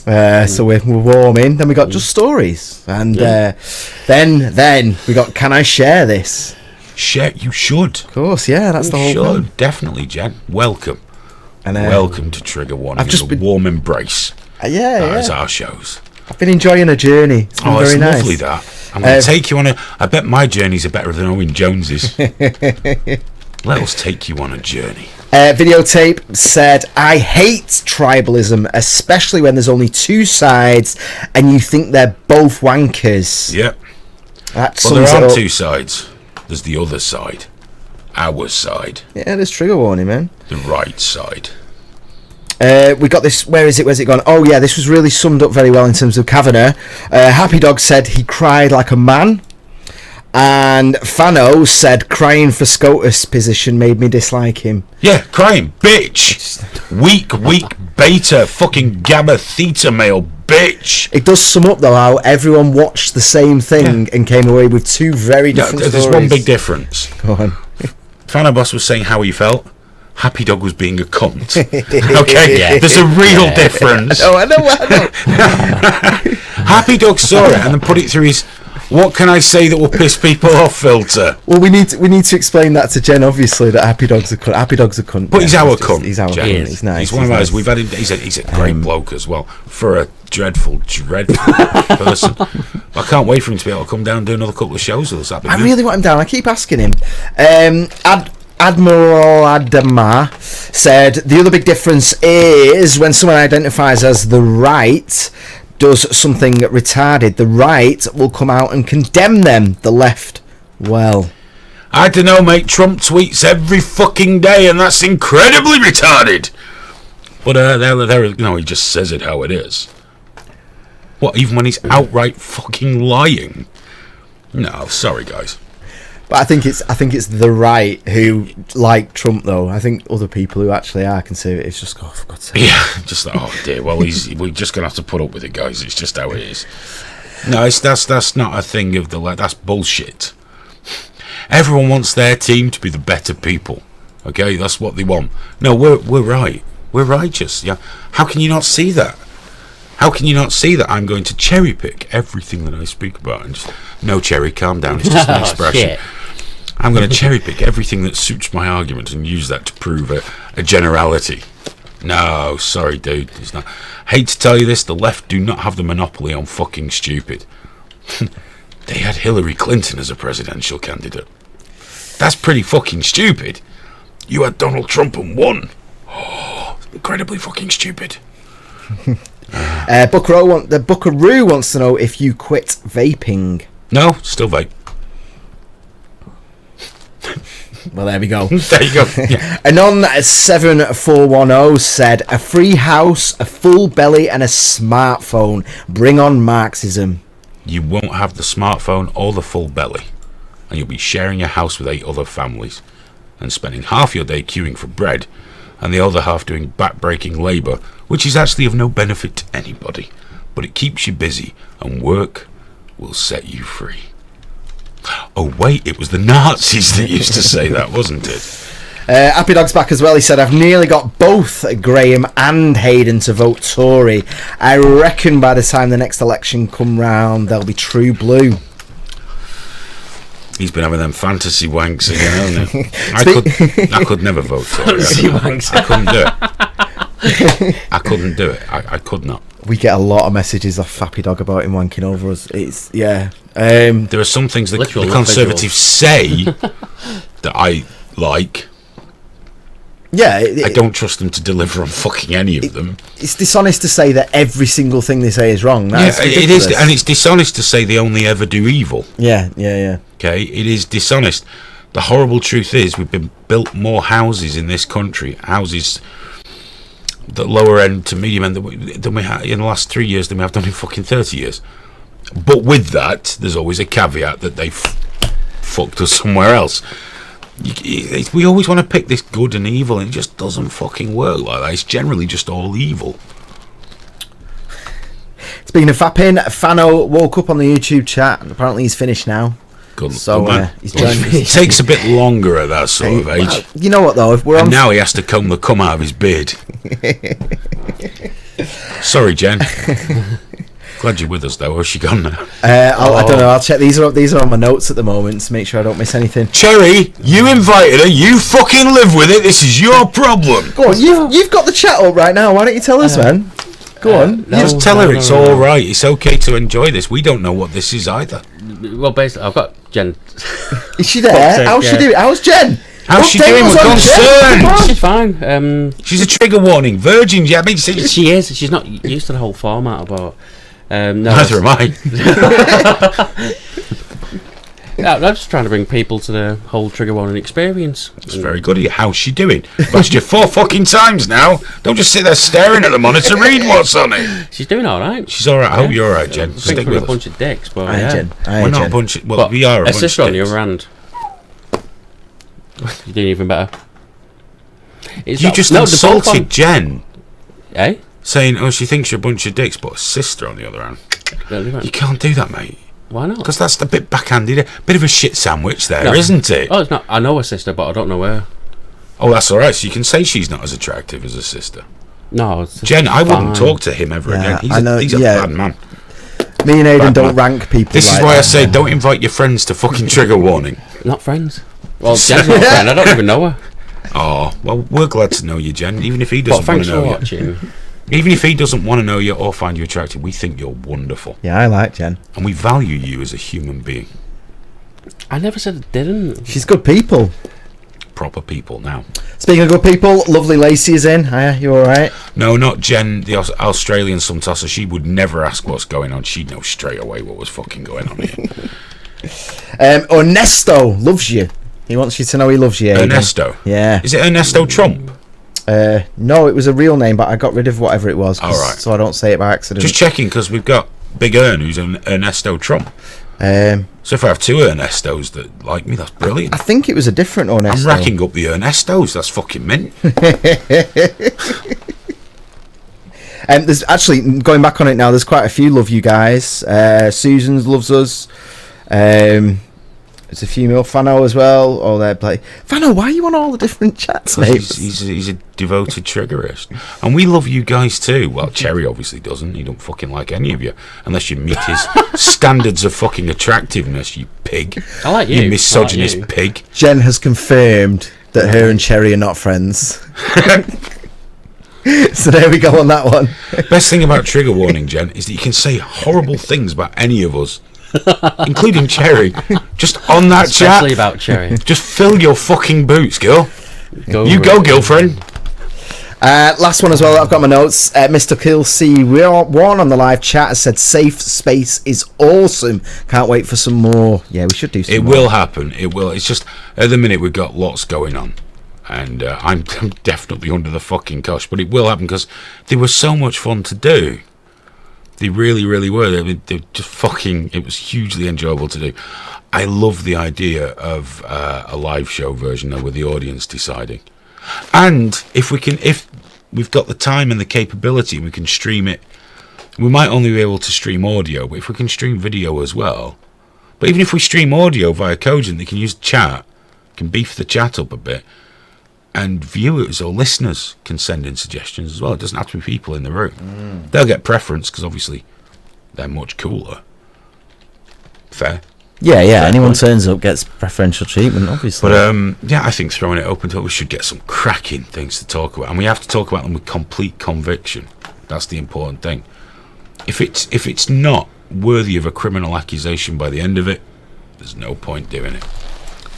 [SPEAKER 3] So we're warming. Then we got just stories, and then we got can I share this?
[SPEAKER 1] Share, you should.
[SPEAKER 3] Of course, yeah, that's the whole thing.
[SPEAKER 1] Definitely, Jen. Welcome.
[SPEAKER 3] And
[SPEAKER 1] welcome to Trigger Warning.
[SPEAKER 3] I've just
[SPEAKER 1] been warm embrace.
[SPEAKER 3] As
[SPEAKER 1] our shows.
[SPEAKER 3] I've been enjoying a journey. It's been very nice.
[SPEAKER 1] Lovely that. I'm going to take you on I bet my journeys are better than Owen Jones's. Let us take you on a journey.
[SPEAKER 3] Videotape said, I hate tribalism, especially when there's only two sides and you think they're both wankers.
[SPEAKER 1] Yep.
[SPEAKER 3] Well,
[SPEAKER 1] there aren't two sides. There's the other side. Our side.
[SPEAKER 3] Yeah, there's trigger warning, man.
[SPEAKER 1] The right side.
[SPEAKER 3] We got this. Where's it gone? Oh yeah, this was really summed up very well in terms of Kavanagh. Happy Dog said he cried like a man, and Fano said crying for SCOTUS position made me dislike him.
[SPEAKER 1] Yeah, crying, bitch. Weak beta, fucking gamma theta male, bitch.
[SPEAKER 3] It does sum up though how everyone watched the same thing and came away with two very different stories.
[SPEAKER 1] There's one big difference.
[SPEAKER 3] Go on.
[SPEAKER 1] Fano Boss was saying how he felt. Happy Dog was being a cunt. Okay, there's a real difference.
[SPEAKER 3] I know.
[SPEAKER 1] Happy Dog saw it and then put it through his "what can I say that will piss people off" filter.
[SPEAKER 3] Well, we need to explain that to Jen. Obviously, that Happy Dog's a cunt. Happy Dog's a cunt.
[SPEAKER 1] But he's our cunt.
[SPEAKER 3] He's our cunt. He's nice.
[SPEAKER 1] He's one of ours. We've had him. He's a great bloke as well for a dreadful person. I can't wait for him to be able to come down and do another couple of shows with us.
[SPEAKER 3] I really want him down. I keep asking him. Admiral Adama said the other big difference is when someone identifies as the right does something retarded, the right will come out and condemn them. The left, well,
[SPEAKER 1] I don't know, mate. Trump tweets every fucking day, and that's incredibly retarded. But he just says it how it is. What? Even when he's outright fucking lying? No, sorry, guys.
[SPEAKER 3] But I think it's the right who like Trump though. I think other people who actually are conservative just go, for God's sake.
[SPEAKER 1] Yeah, just like, oh dear. Well, we're just gonna have to put up with it, guys. It's just how it is. No, that's not a thing of the left. That's bullshit. Everyone wants their team to be the better people. Okay, that's what they want. No, we're right. We're righteous. Yeah. How can you not see that? How can you not see that I'm going to cherry pick everything that I speak about and just no, Cherry, calm down. It's just an expression.
[SPEAKER 4] Shit.
[SPEAKER 1] I'm going to cherry pick everything that suits my argument and use that to prove a generality. No, sorry, dude. It's not. Hate to tell you this, the left do not have the monopoly on fucking stupid. They had Hillary Clinton as a presidential candidate. That's pretty fucking stupid. You had Donald Trump and won. Oh, incredibly fucking stupid.
[SPEAKER 3] Buckaroo wants to know if you quit vaping.
[SPEAKER 1] No, still vape.
[SPEAKER 3] Well, there we go.
[SPEAKER 1] There you go. Yeah.
[SPEAKER 3] Anon7410 said, a free house, a full belly and a smartphone. Bring on Marxism.
[SPEAKER 1] You won't have the smartphone or the full belly, and you'll be sharing your house with 8 other families and spending half your day queuing for bread and the other half doing back-breaking labour, which is actually of no benefit to anybody, but it keeps you busy, and work will set you free. Oh wait, it was the Nazis that used to say that, wasn't it?
[SPEAKER 3] Happy Dog's back as well. He said, I've nearly got both Graham and Hayden to vote Tory. I reckon by the time the next election come round, they'll be true blue.
[SPEAKER 1] He's been having them fantasy wanks again, hasn't he? I could never vote Tory. I couldn't do it. I couldn't do it. I could not.
[SPEAKER 3] We get a lot of messages off Happy Dog about him wanking over us. It's there
[SPEAKER 1] are some things that the Conservatives say that I like.
[SPEAKER 3] Yeah,
[SPEAKER 1] I don't trust them to deliver on fucking any of them.
[SPEAKER 3] It's dishonest to say that every single thing they say is wrong.
[SPEAKER 1] It is, and it's dishonest to say they only ever do evil.
[SPEAKER 3] Yeah.
[SPEAKER 1] Okay, it is dishonest. The horrible truth is we've been built more houses in this country, houses the lower end to medium end than we have in the last 3 years than we have done in fucking 30 years. But with that, there's always a caveat that they fucked us somewhere else. We always want to pick this good and evil, and it just doesn't fucking work like that. It's generally just all evil.
[SPEAKER 3] Speaking of fapping, Fano woke up on the YouTube chat, and apparently he's finished now.
[SPEAKER 1] Good,
[SPEAKER 3] So
[SPEAKER 1] good man.
[SPEAKER 3] he's joined me.
[SPEAKER 1] It takes a bit longer at that sort of age.
[SPEAKER 3] Well, you know what though? If we're
[SPEAKER 1] And
[SPEAKER 3] on
[SPEAKER 1] now he has to comb the cum out of his beard. Sorry, Jen. Glad you're with us though. Where's she gone now?
[SPEAKER 3] I don't know. I'll check. These are on my notes at the moment to make sure I don't miss anything.
[SPEAKER 1] Cherry, you invited her. You fucking live with it. This is your problem.
[SPEAKER 3] Go on. You've got the chat up right now. Why don't you tell us, man? Go on.
[SPEAKER 1] Just tell her it's all right. It's okay to enjoy this. We don't know what this is either.
[SPEAKER 4] Well, basically, I've got Jen.
[SPEAKER 3] Is she there? How's she doing? How's Jen?
[SPEAKER 1] How's she doing? We're concerned.
[SPEAKER 4] She's fine.
[SPEAKER 1] She's a trigger warning virgin. Yeah, I mean,
[SPEAKER 4] She is. She's not used to the whole format, but no.
[SPEAKER 1] Neither am I.
[SPEAKER 4] I'm just trying to bring people to the whole trigger warning experience.
[SPEAKER 1] It's very good of you. How's she doing? I've asked you 4 fucking times now. Don't just sit there staring at the monitor. Read what's on it.
[SPEAKER 4] She's doing all right.
[SPEAKER 1] She's all right. I hope you're all right, Jen.
[SPEAKER 4] I think
[SPEAKER 1] Stick
[SPEAKER 4] we're
[SPEAKER 1] with
[SPEAKER 4] a
[SPEAKER 1] us.
[SPEAKER 4] bunch of dicks, but
[SPEAKER 3] Aye,
[SPEAKER 4] yeah.
[SPEAKER 3] Jen.
[SPEAKER 1] We're not a bunch of... Well, we are a bunch of
[SPEAKER 4] sister on the
[SPEAKER 1] dicks.
[SPEAKER 4] other hand. You're doing even better.
[SPEAKER 1] You just insulted Jen.
[SPEAKER 4] Eh?
[SPEAKER 1] Saying, oh, she thinks you're a bunch of dicks, but a sister on the other hand. You can't do that, mate.
[SPEAKER 4] Why not?
[SPEAKER 1] Because that's a bit backhanded. A bit of a shit sandwich there, not it?
[SPEAKER 4] Oh, it's not. I know her sister, but I don't know her.
[SPEAKER 1] Oh, that's all right. So you can say she's not as attractive as a sister.
[SPEAKER 4] No, it's
[SPEAKER 1] Jen, I wouldn't talk to him ever again. He's a bad man.
[SPEAKER 3] Me and Hayden
[SPEAKER 1] Bad
[SPEAKER 3] don't
[SPEAKER 1] man.
[SPEAKER 3] rank people.
[SPEAKER 1] This
[SPEAKER 3] like
[SPEAKER 1] is why I
[SPEAKER 3] that,
[SPEAKER 1] say
[SPEAKER 3] man.
[SPEAKER 1] don't invite your friends to fucking trigger warning.
[SPEAKER 4] Not friends. Well, Jen's not a friend. I don't even know her.
[SPEAKER 1] Oh, well, we're glad to know you, Jen. Even if he doesn't want
[SPEAKER 4] Thanks
[SPEAKER 1] to
[SPEAKER 4] for
[SPEAKER 1] know
[SPEAKER 4] watching.
[SPEAKER 1] you. Even if he doesn't want to know you or find you attractive, we think you're wonderful.
[SPEAKER 3] Yeah, I like Jen.
[SPEAKER 1] And we value you as a human being.
[SPEAKER 4] I never said I didn't.
[SPEAKER 3] She's good people.
[SPEAKER 1] Proper people now.
[SPEAKER 3] Speaking of good people, lovely Lacey is in. Hiya, you alright?
[SPEAKER 1] No, not Jen, the Australian sun tosser. She would never ask what's going on. She'd know straight away what was fucking going on here.
[SPEAKER 3] Ernesto loves you. He wants you to know he loves you. Hayden.
[SPEAKER 1] Ernesto?
[SPEAKER 3] Yeah.
[SPEAKER 1] Is it Ernesto Trump?
[SPEAKER 3] No, it was a real name, but I got rid of whatever it was.
[SPEAKER 1] All right.
[SPEAKER 3] So I don't say it by accident.
[SPEAKER 1] Just checking, because we've got Big Ern, who's an Ernesto Trump. So if I have 2 Ernestos that like me, that's brilliant.
[SPEAKER 3] I think it was a different Ernesto.
[SPEAKER 1] I'm racking up the Ernestos. That's fucking mint.
[SPEAKER 3] There's actually, going back on it now, there's quite a few love you guys. Susan's loves us. There's a female Fano as well. Oh, they're like, Fano, why are you on all the different chats, mate?
[SPEAKER 1] He's a devoted triggerist. And we love you guys too. Well, Cherry obviously doesn't. He don't fucking like any of you. Unless you meet his standards of fucking attractiveness, you pig.
[SPEAKER 4] I like you.
[SPEAKER 1] You misogynist
[SPEAKER 4] I like you.
[SPEAKER 1] pig.
[SPEAKER 3] Jen has confirmed that her and Cherry are not friends. So there we go on that one.
[SPEAKER 1] Best thing about trigger warning, Jen, is that you can say horrible things about any of us. Including Cherry. Just on that
[SPEAKER 4] Especially
[SPEAKER 1] chat.
[SPEAKER 4] about Cherry.
[SPEAKER 1] Just fill your fucking boots, girl.
[SPEAKER 4] Go
[SPEAKER 1] girlfriend.
[SPEAKER 3] Last one as well. I've got my notes. Mr. Kelsey Warren on the live chat has said safe space is awesome. Can't wait for some more. Yeah, we should do some
[SPEAKER 1] It
[SPEAKER 3] more.
[SPEAKER 1] will happen. It will. It's just at the minute we've got lots going on, and I'm definitely under the fucking cosh. But it will happen because they were so much fun to do. They really, really were. They just fucking. It was hugely enjoyable to do. I love the idea of a live show version though, with the audience deciding. And if we've got the time and the capability, we can stream it. We might only be able to stream audio, but if we can stream video as well. But even if we stream audio via Cogent, they can use chat, can beef the chat up a bit, and viewers or listeners can send in suggestions as well. It doesn't have to be people in the room. They'll get preference because obviously they're much cooler. Fair.
[SPEAKER 3] Yeah.
[SPEAKER 1] Fair
[SPEAKER 3] Anyone
[SPEAKER 1] point.
[SPEAKER 3] turns up gets preferential treatment, obviously.
[SPEAKER 1] But yeah, I think throwing it open to it, we should get some cracking things to talk about, and we have to talk about them with complete conviction. That's the important thing. If it's not worthy of a criminal accusation by the end of it, there's no point doing it.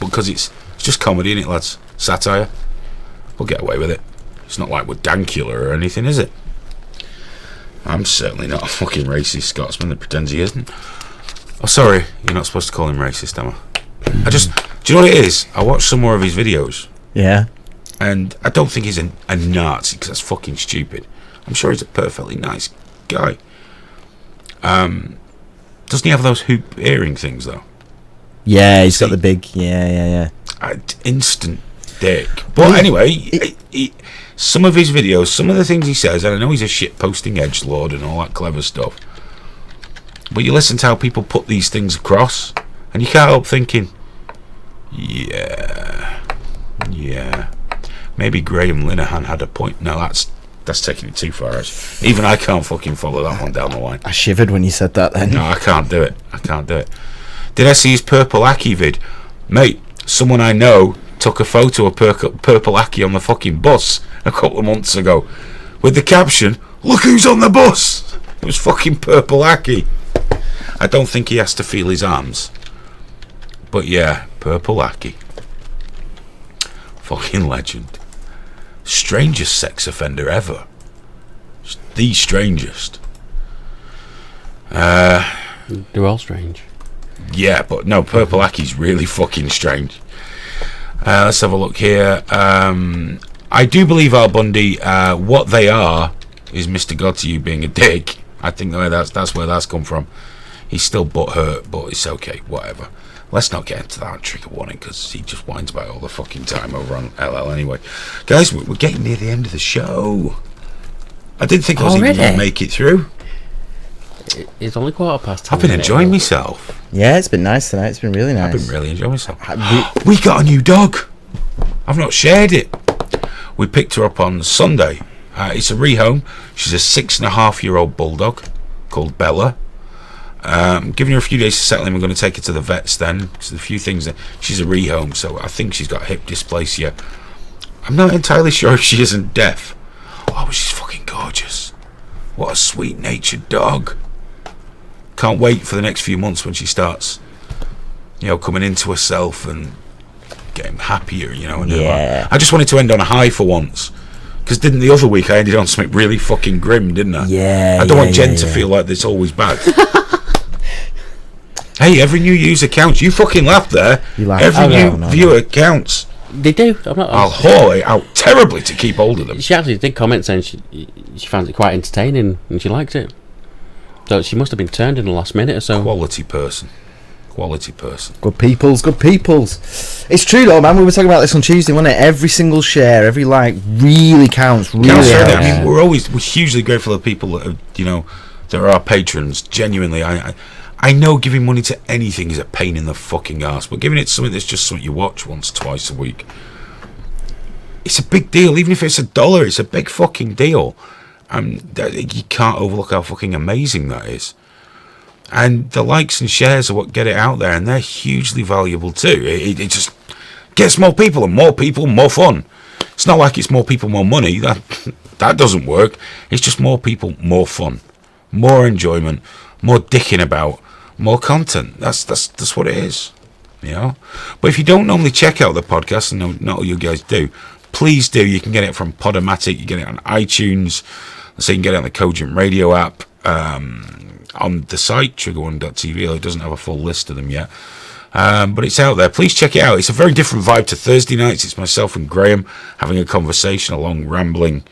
[SPEAKER 1] Because it's just comedy, isn't it, lads? Satire. We'll get away with it. It's not like we're Dankula or anything, is it? I'm certainly not a fucking racist Scotsman that pretends he isn't. Oh, sorry, you're not supposed to call him racist, am I? Do you know what it is? I watched some more of his videos,
[SPEAKER 3] yeah.
[SPEAKER 1] and I don't think he's a Nazi, because that's fucking stupid. I'm sure he's a perfectly nice guy. Doesn't he have those hoop earring things, though?
[SPEAKER 3] Yeah, he's got the big... Yeah.
[SPEAKER 1] Instant dick. But anyway, some of his videos, some of the things he says, and I know he's a shit-posting edgelord and all that clever stuff, but you listen to how people put these things across, and And you can't help thinking, yeah, maybe Graham Linehan had a point. No, that's taking it too far. Even I can't fucking follow that one down the line.
[SPEAKER 3] I shivered when you said that then.
[SPEAKER 1] No, I can't do it. Did I see his Purple Aki vid? Mate, someone I know took a photo of Purple Aki on the fucking bus a couple of months ago with the caption, "Look who's on the bus!" It was fucking Purple Aki. I don't think he has to feel his arms. But yeah, Purple Aki. Fucking legend. Strangest sex offender ever. The strangest.
[SPEAKER 4] They're all strange.
[SPEAKER 1] Yeah, but no, Purple Aki's really fucking strange. Let's have a look here. I do believe Al Bundy, what they are is Mr. God to you being a dick. I think that's where that's come from. He's still butthurt, but it's okay, whatever. Let's not get into that on Trigger Warning, because he just whines about it all the fucking time over on LL anyway. Guys, we're getting near the end of the show. I didn't think I was even going to make it through.
[SPEAKER 4] It's only 10:15.
[SPEAKER 1] I've been enjoying myself.
[SPEAKER 3] Yeah, it's been nice tonight. It's been really nice.
[SPEAKER 1] I've been really enjoying myself. We got a new dog. I've not shared it. We picked her up on Sunday. It's a rehome. She's a 6.5-year-old bulldog called Bella. Giving her a few days to settle in. We're going to take her to the vets then. There's a few things that she's a rehome, so I think she's got hip dysplasia. I'm not entirely sure if she isn't deaf. Oh, but she's fucking gorgeous. What a sweet-natured dog. Can't wait for the next few months when she starts, coming into herself and getting happier, and
[SPEAKER 3] yeah.
[SPEAKER 1] I just wanted to end on a high for once. Because didn't the other week I ended on something really fucking grim, didn't I?
[SPEAKER 3] Yeah.
[SPEAKER 1] I don't want Jen to feel like it's always bad. Hey, every new user counts. You fucking laughed there.
[SPEAKER 3] You laughed.
[SPEAKER 1] Every new viewer counts.
[SPEAKER 4] They do.
[SPEAKER 1] I'll haul it out terribly to keep hold of them.
[SPEAKER 4] She actually did comment saying she found it quite entertaining and she liked it. So she must have been turned in the last minute or so.
[SPEAKER 1] Quality person.
[SPEAKER 3] Good peoples. It's true though, man. We were talking about this on Tuesday, wasn't it? Every single share, every like really counts. Really
[SPEAKER 1] counts.
[SPEAKER 3] helps.
[SPEAKER 1] I mean, we're hugely grateful for the people that are, that are our patrons. Genuinely, I know giving money to anything is a pain in the fucking arse, but giving it something that's just something you watch once, twice a week, it's a big deal. Even if it's $1, it's a big fucking deal. You can't overlook how fucking amazing that is. And the likes and shares are what get it out there, and they're hugely valuable too. It just gets more people, more fun. It's not like it's more people, more money. That doesn't work. It's just more people, more fun, more enjoyment, more dicking about, more content. That's what it is, But if you don't normally check out the podcast, and not all you guys do, please do. You can get it from Podomatic. You get it on iTunes. So you can get it on the Cogent Radio app. On the site, TriggerWarning.tv, although it doesn't have a full list of them yet. But it's out there. Please check it out. It's a very different vibe to Thursday nights. It's myself and Graham having a conversation, a long rambling,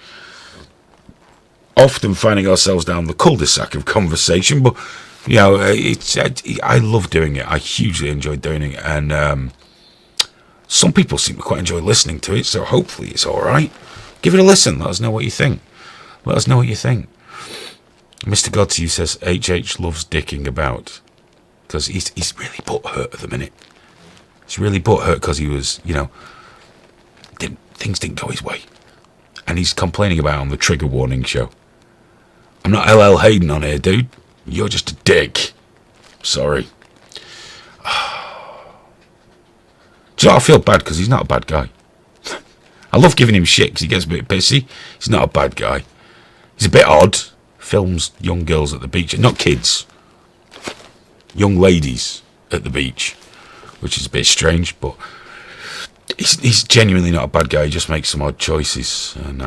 [SPEAKER 1] often finding ourselves down the cul-de-sac of conversation. But, I love doing it. I hugely enjoy doing it. And some people seem to quite enjoy listening to it, so hopefully it's all right. Give it a listen. Let us know what you think. Mr. God to you says HH loves dicking about because he's really butthurt at the minute. He's really butthurt because he was, things didn't go his way, and he's complaining about it on the Trigger Warning show. I'm not LL Hayden on here, dude. You're just a dick. Sorry. Do you know, I feel bad because he's not a bad guy. I love giving him shit because he gets a bit pissy. He's not a bad guy. He's a bit odd. Films young girls at the beach, not kids, young ladies at the beach, which is a bit strange, but he's genuinely not a bad guy. He just makes some odd choices, and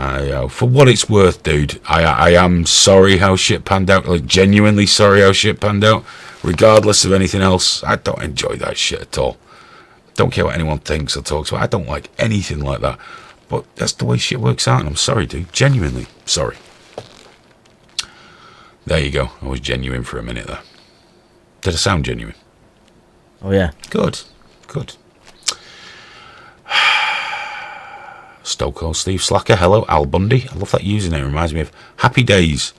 [SPEAKER 1] for what it's worth, dude, I am sorry how shit panned out, like genuinely sorry how shit panned out, regardless of anything else. I don't enjoy that shit at all. Don't care what anyone thinks or talks about. I don't like anything like that, but that's the way shit works out, and I'm sorry, dude, genuinely sorry. There you go. I was genuine for a minute there. Did I sound genuine?
[SPEAKER 3] Oh, yeah.
[SPEAKER 1] Good. Stokehold Steve Slacker. Hello, Al Bundy. I love that username. It reminds me of happy days.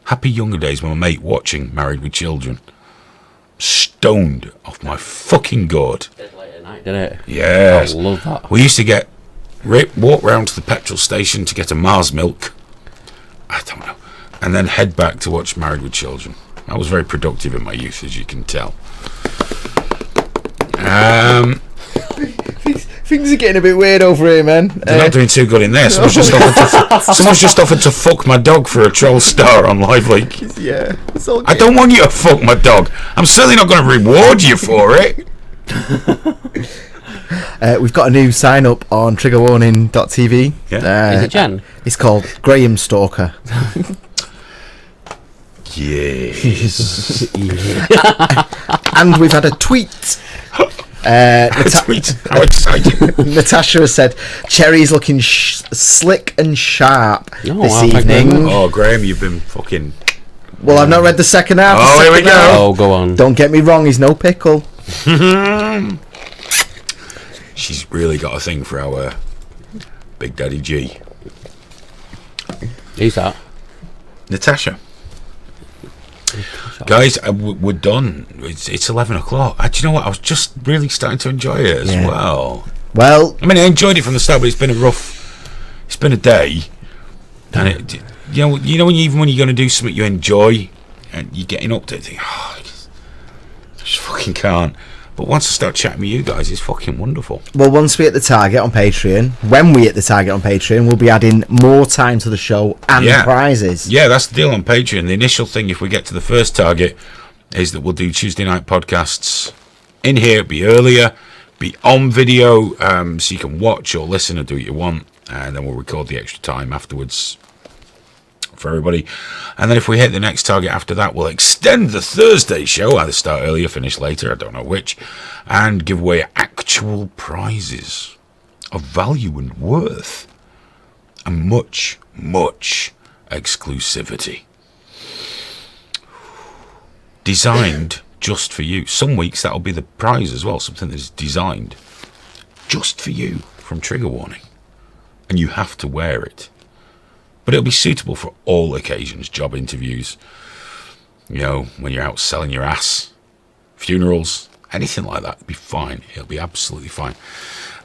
[SPEAKER 1] Happy younger days when my mate watching Married with Children. stoned off my fucking gourd.
[SPEAKER 4] Late at night, did it?
[SPEAKER 1] Yes.
[SPEAKER 4] I love that.
[SPEAKER 1] We used to walk round to the petrol station to get a Mars milk. I don't know. And then head back to watch Married with Children. I was very productive in my youth, as you can tell.
[SPEAKER 3] Things are getting a bit weird over here, man.
[SPEAKER 1] They're not doing too good in there. Someone's just offered to fuck my dog for a troll star on Live Leak.
[SPEAKER 3] Yeah. It's all
[SPEAKER 1] I don't want you to fuck my dog. I'm certainly not going to reward you for it.
[SPEAKER 3] We've got a new sign up on TriggerWarning.tv.
[SPEAKER 1] Yeah.
[SPEAKER 4] Is it Jen?
[SPEAKER 3] It's called Graham Stalker.
[SPEAKER 1] Yes.
[SPEAKER 3] And we've had a tweet.
[SPEAKER 1] Tweet. How exciting.
[SPEAKER 3] Natasha has said, Cherry's looking slick and sharp this
[SPEAKER 4] thank you very
[SPEAKER 3] evening.
[SPEAKER 4] much.
[SPEAKER 1] Oh, Graham, you've been fucking...
[SPEAKER 3] Well, I've not read the second half.
[SPEAKER 1] Oh, here we go.
[SPEAKER 4] Oh, go on.
[SPEAKER 3] Don't get me wrong, he's no pickle.
[SPEAKER 1] She's really got a thing for our Big Daddy G.
[SPEAKER 4] Who's that?
[SPEAKER 1] Natasha. Guys, we're done. It's 11 o'clock. Do you know what? I was just really starting to enjoy it as well.
[SPEAKER 3] Well,
[SPEAKER 1] I mean, I enjoyed it from the start, but it's been a day. And you know when even when you're going to do something you enjoy and you're getting up to it, think, I just fucking can't. But once I start chatting with you guys, it's fucking wonderful.
[SPEAKER 3] well, once we hit the target on Patreon, when we hit the target on Patreon, we'll be adding more time to the show and prizes.
[SPEAKER 1] Yeah, that's the deal on Patreon. The initial thing, if we get to the first target, is that we'll do Tuesday night podcasts in here, be earlier, be on video, so you can watch or listen or do what you want, and then we'll record the extra time afterwards for everybody. And then if we hit the next target after that, we'll extend the Thursday show, either start earlier, finish later, I don't know which, and give away actual prizes of value and worth and much, much exclusivity. Designed just for you. Some weeks that'll be the prize as well, something that's designed just for you from Trigger Warning, and you have to wear it. But it'll be suitable for all occasions, job interviews, when you're out selling your ass, funerals, anything like that. It'll be fine. It'll be absolutely fine.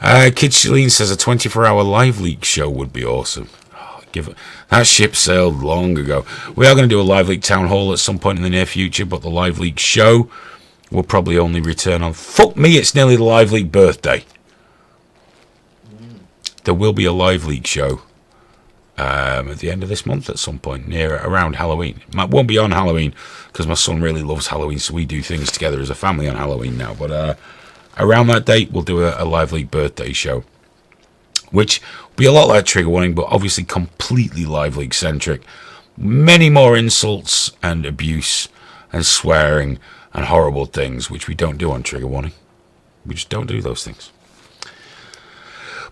[SPEAKER 1] Kid Shalene says a 24-hour live leak show would be awesome. That ship sailed long ago. We are going to do a live leak town hall at some point in the near future, but the live leak show will probably only return on... Fuck me, it's nearly the live leak birthday. There will be a live leak show at the end of this month at some point, around Halloween. It won't be on Halloween because my son really loves Halloween, so we do things together as a family on Halloween now. But around that date, we'll do a live leak birthday show, which will be a lot like Trigger Warning, but obviously completely live leak centric. Many more insults and abuse and swearing and horrible things, which we don't do on Trigger Warning. We just don't do those things.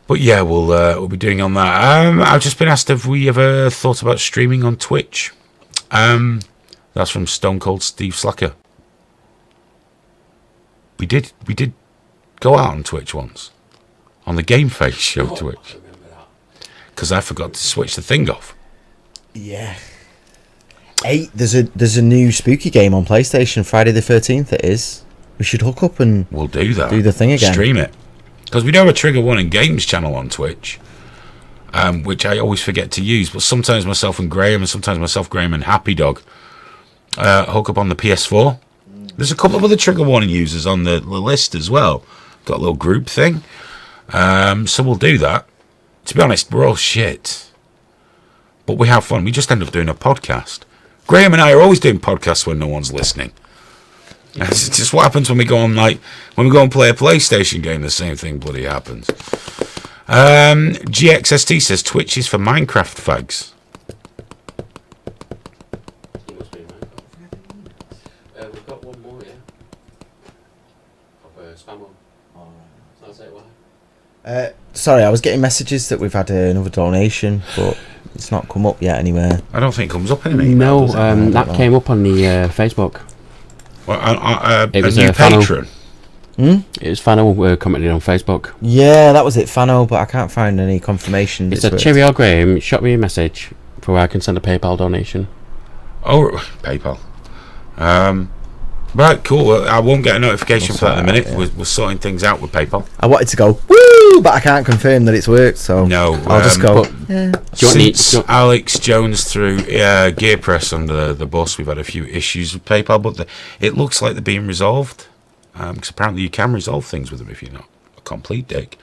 [SPEAKER 1] But yeah, we'll be doing on that. I've just been asked if we ever thought about streaming on Twitch. That's from Stone Cold Steve Slacker. We did go out on Twitch once, on the Game Face show Twitch, because I forgot to switch the thing off.
[SPEAKER 3] Yeah. Hey, there's a new spooky game on PlayStation, Friday the 13th. It is. We should hook up and
[SPEAKER 1] we'll do that.
[SPEAKER 3] Do the thing again.
[SPEAKER 1] Stream it. Because we do have a Trigger Warning Games channel on Twitch, which I always forget to use. But sometimes myself and Graham, and Happy Dog hook up on the PS4. There's a couple of other Trigger Warning users on the list as well. Got a little group thing. So we'll do that. To be honest, we're all shit. But we have fun. We just end up doing a podcast. Graham and I are always doing podcasts when no one's listening. It's just what happens when we go on, when we go and play a PlayStation game, the same thing bloody happens. GXST says Twitch is for Minecraft fags.
[SPEAKER 4] We've got one more, yeah. Of spam on. I'll say why.
[SPEAKER 3] Sorry, I was getting messages that we've had another donation, but it's not come up yet anywhere.
[SPEAKER 1] I don't think it comes up in an email.
[SPEAKER 4] No, that came up on the Facebook.
[SPEAKER 1] Well,
[SPEAKER 4] it was
[SPEAKER 1] a new
[SPEAKER 4] a Fano.
[SPEAKER 1] patron.
[SPEAKER 4] It was Fano commented on Facebook.
[SPEAKER 3] Yeah, that was it, Fano, but I can't find any confirmation.
[SPEAKER 4] It's a Cheerio Graham. Shot me a message for where I can send a PayPal donation.
[SPEAKER 1] Oh, PayPal. Right, cool. Well, I won't get a notification for that in a minute. We're sorting things out with PayPal.
[SPEAKER 3] I wanted to go, woo, but I can't confirm that it's worked, so
[SPEAKER 1] no,
[SPEAKER 3] I'll just go.
[SPEAKER 1] Since Alex Jones threw gear press under the bus, we've had a few issues with PayPal, but it looks like they're being resolved. Because apparently you can resolve things with them if you're not a complete dick.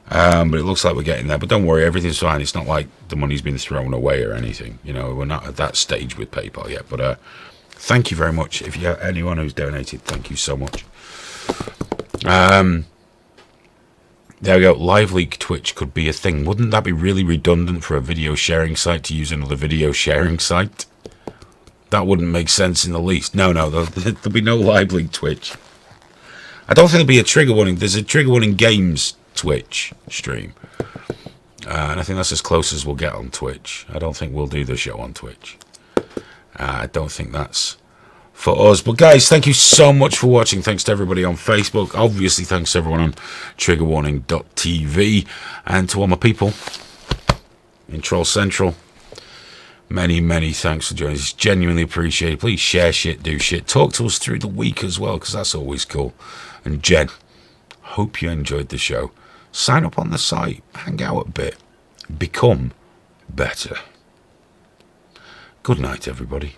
[SPEAKER 1] But it looks like we're getting there. But don't worry, everything's fine. It's not like the money's been thrown away or anything. You know, we're not at that stage with PayPal yet. But thank you very much. If you anyone who's donated, thank you so much. There we go. Live leak Twitch could be a thing. Wouldn't that be really redundant for a video sharing site to use another video sharing site? That wouldn't make sense in the least. No, there'll be no live leak Twitch. I don't think there'll be a trigger warning. There's a trigger warning games Twitch stream. And I think that's as close as we'll get on Twitch. I don't think we'll do the show on Twitch. I don't think that's for us. But guys, thank you so much for watching. Thanks to everybody on Facebook. Obviously, thanks to everyone on TriggerWarning.tv. And to all my people in Troll Central. Many, many thanks for joining us. Genuinely appreciated. Please share shit, do shit. Talk to us through the week as well, because that's always cool. And Jen, hope you enjoyed the show. Sign up on the site. Hang out a bit. Become better. Good night, everybody.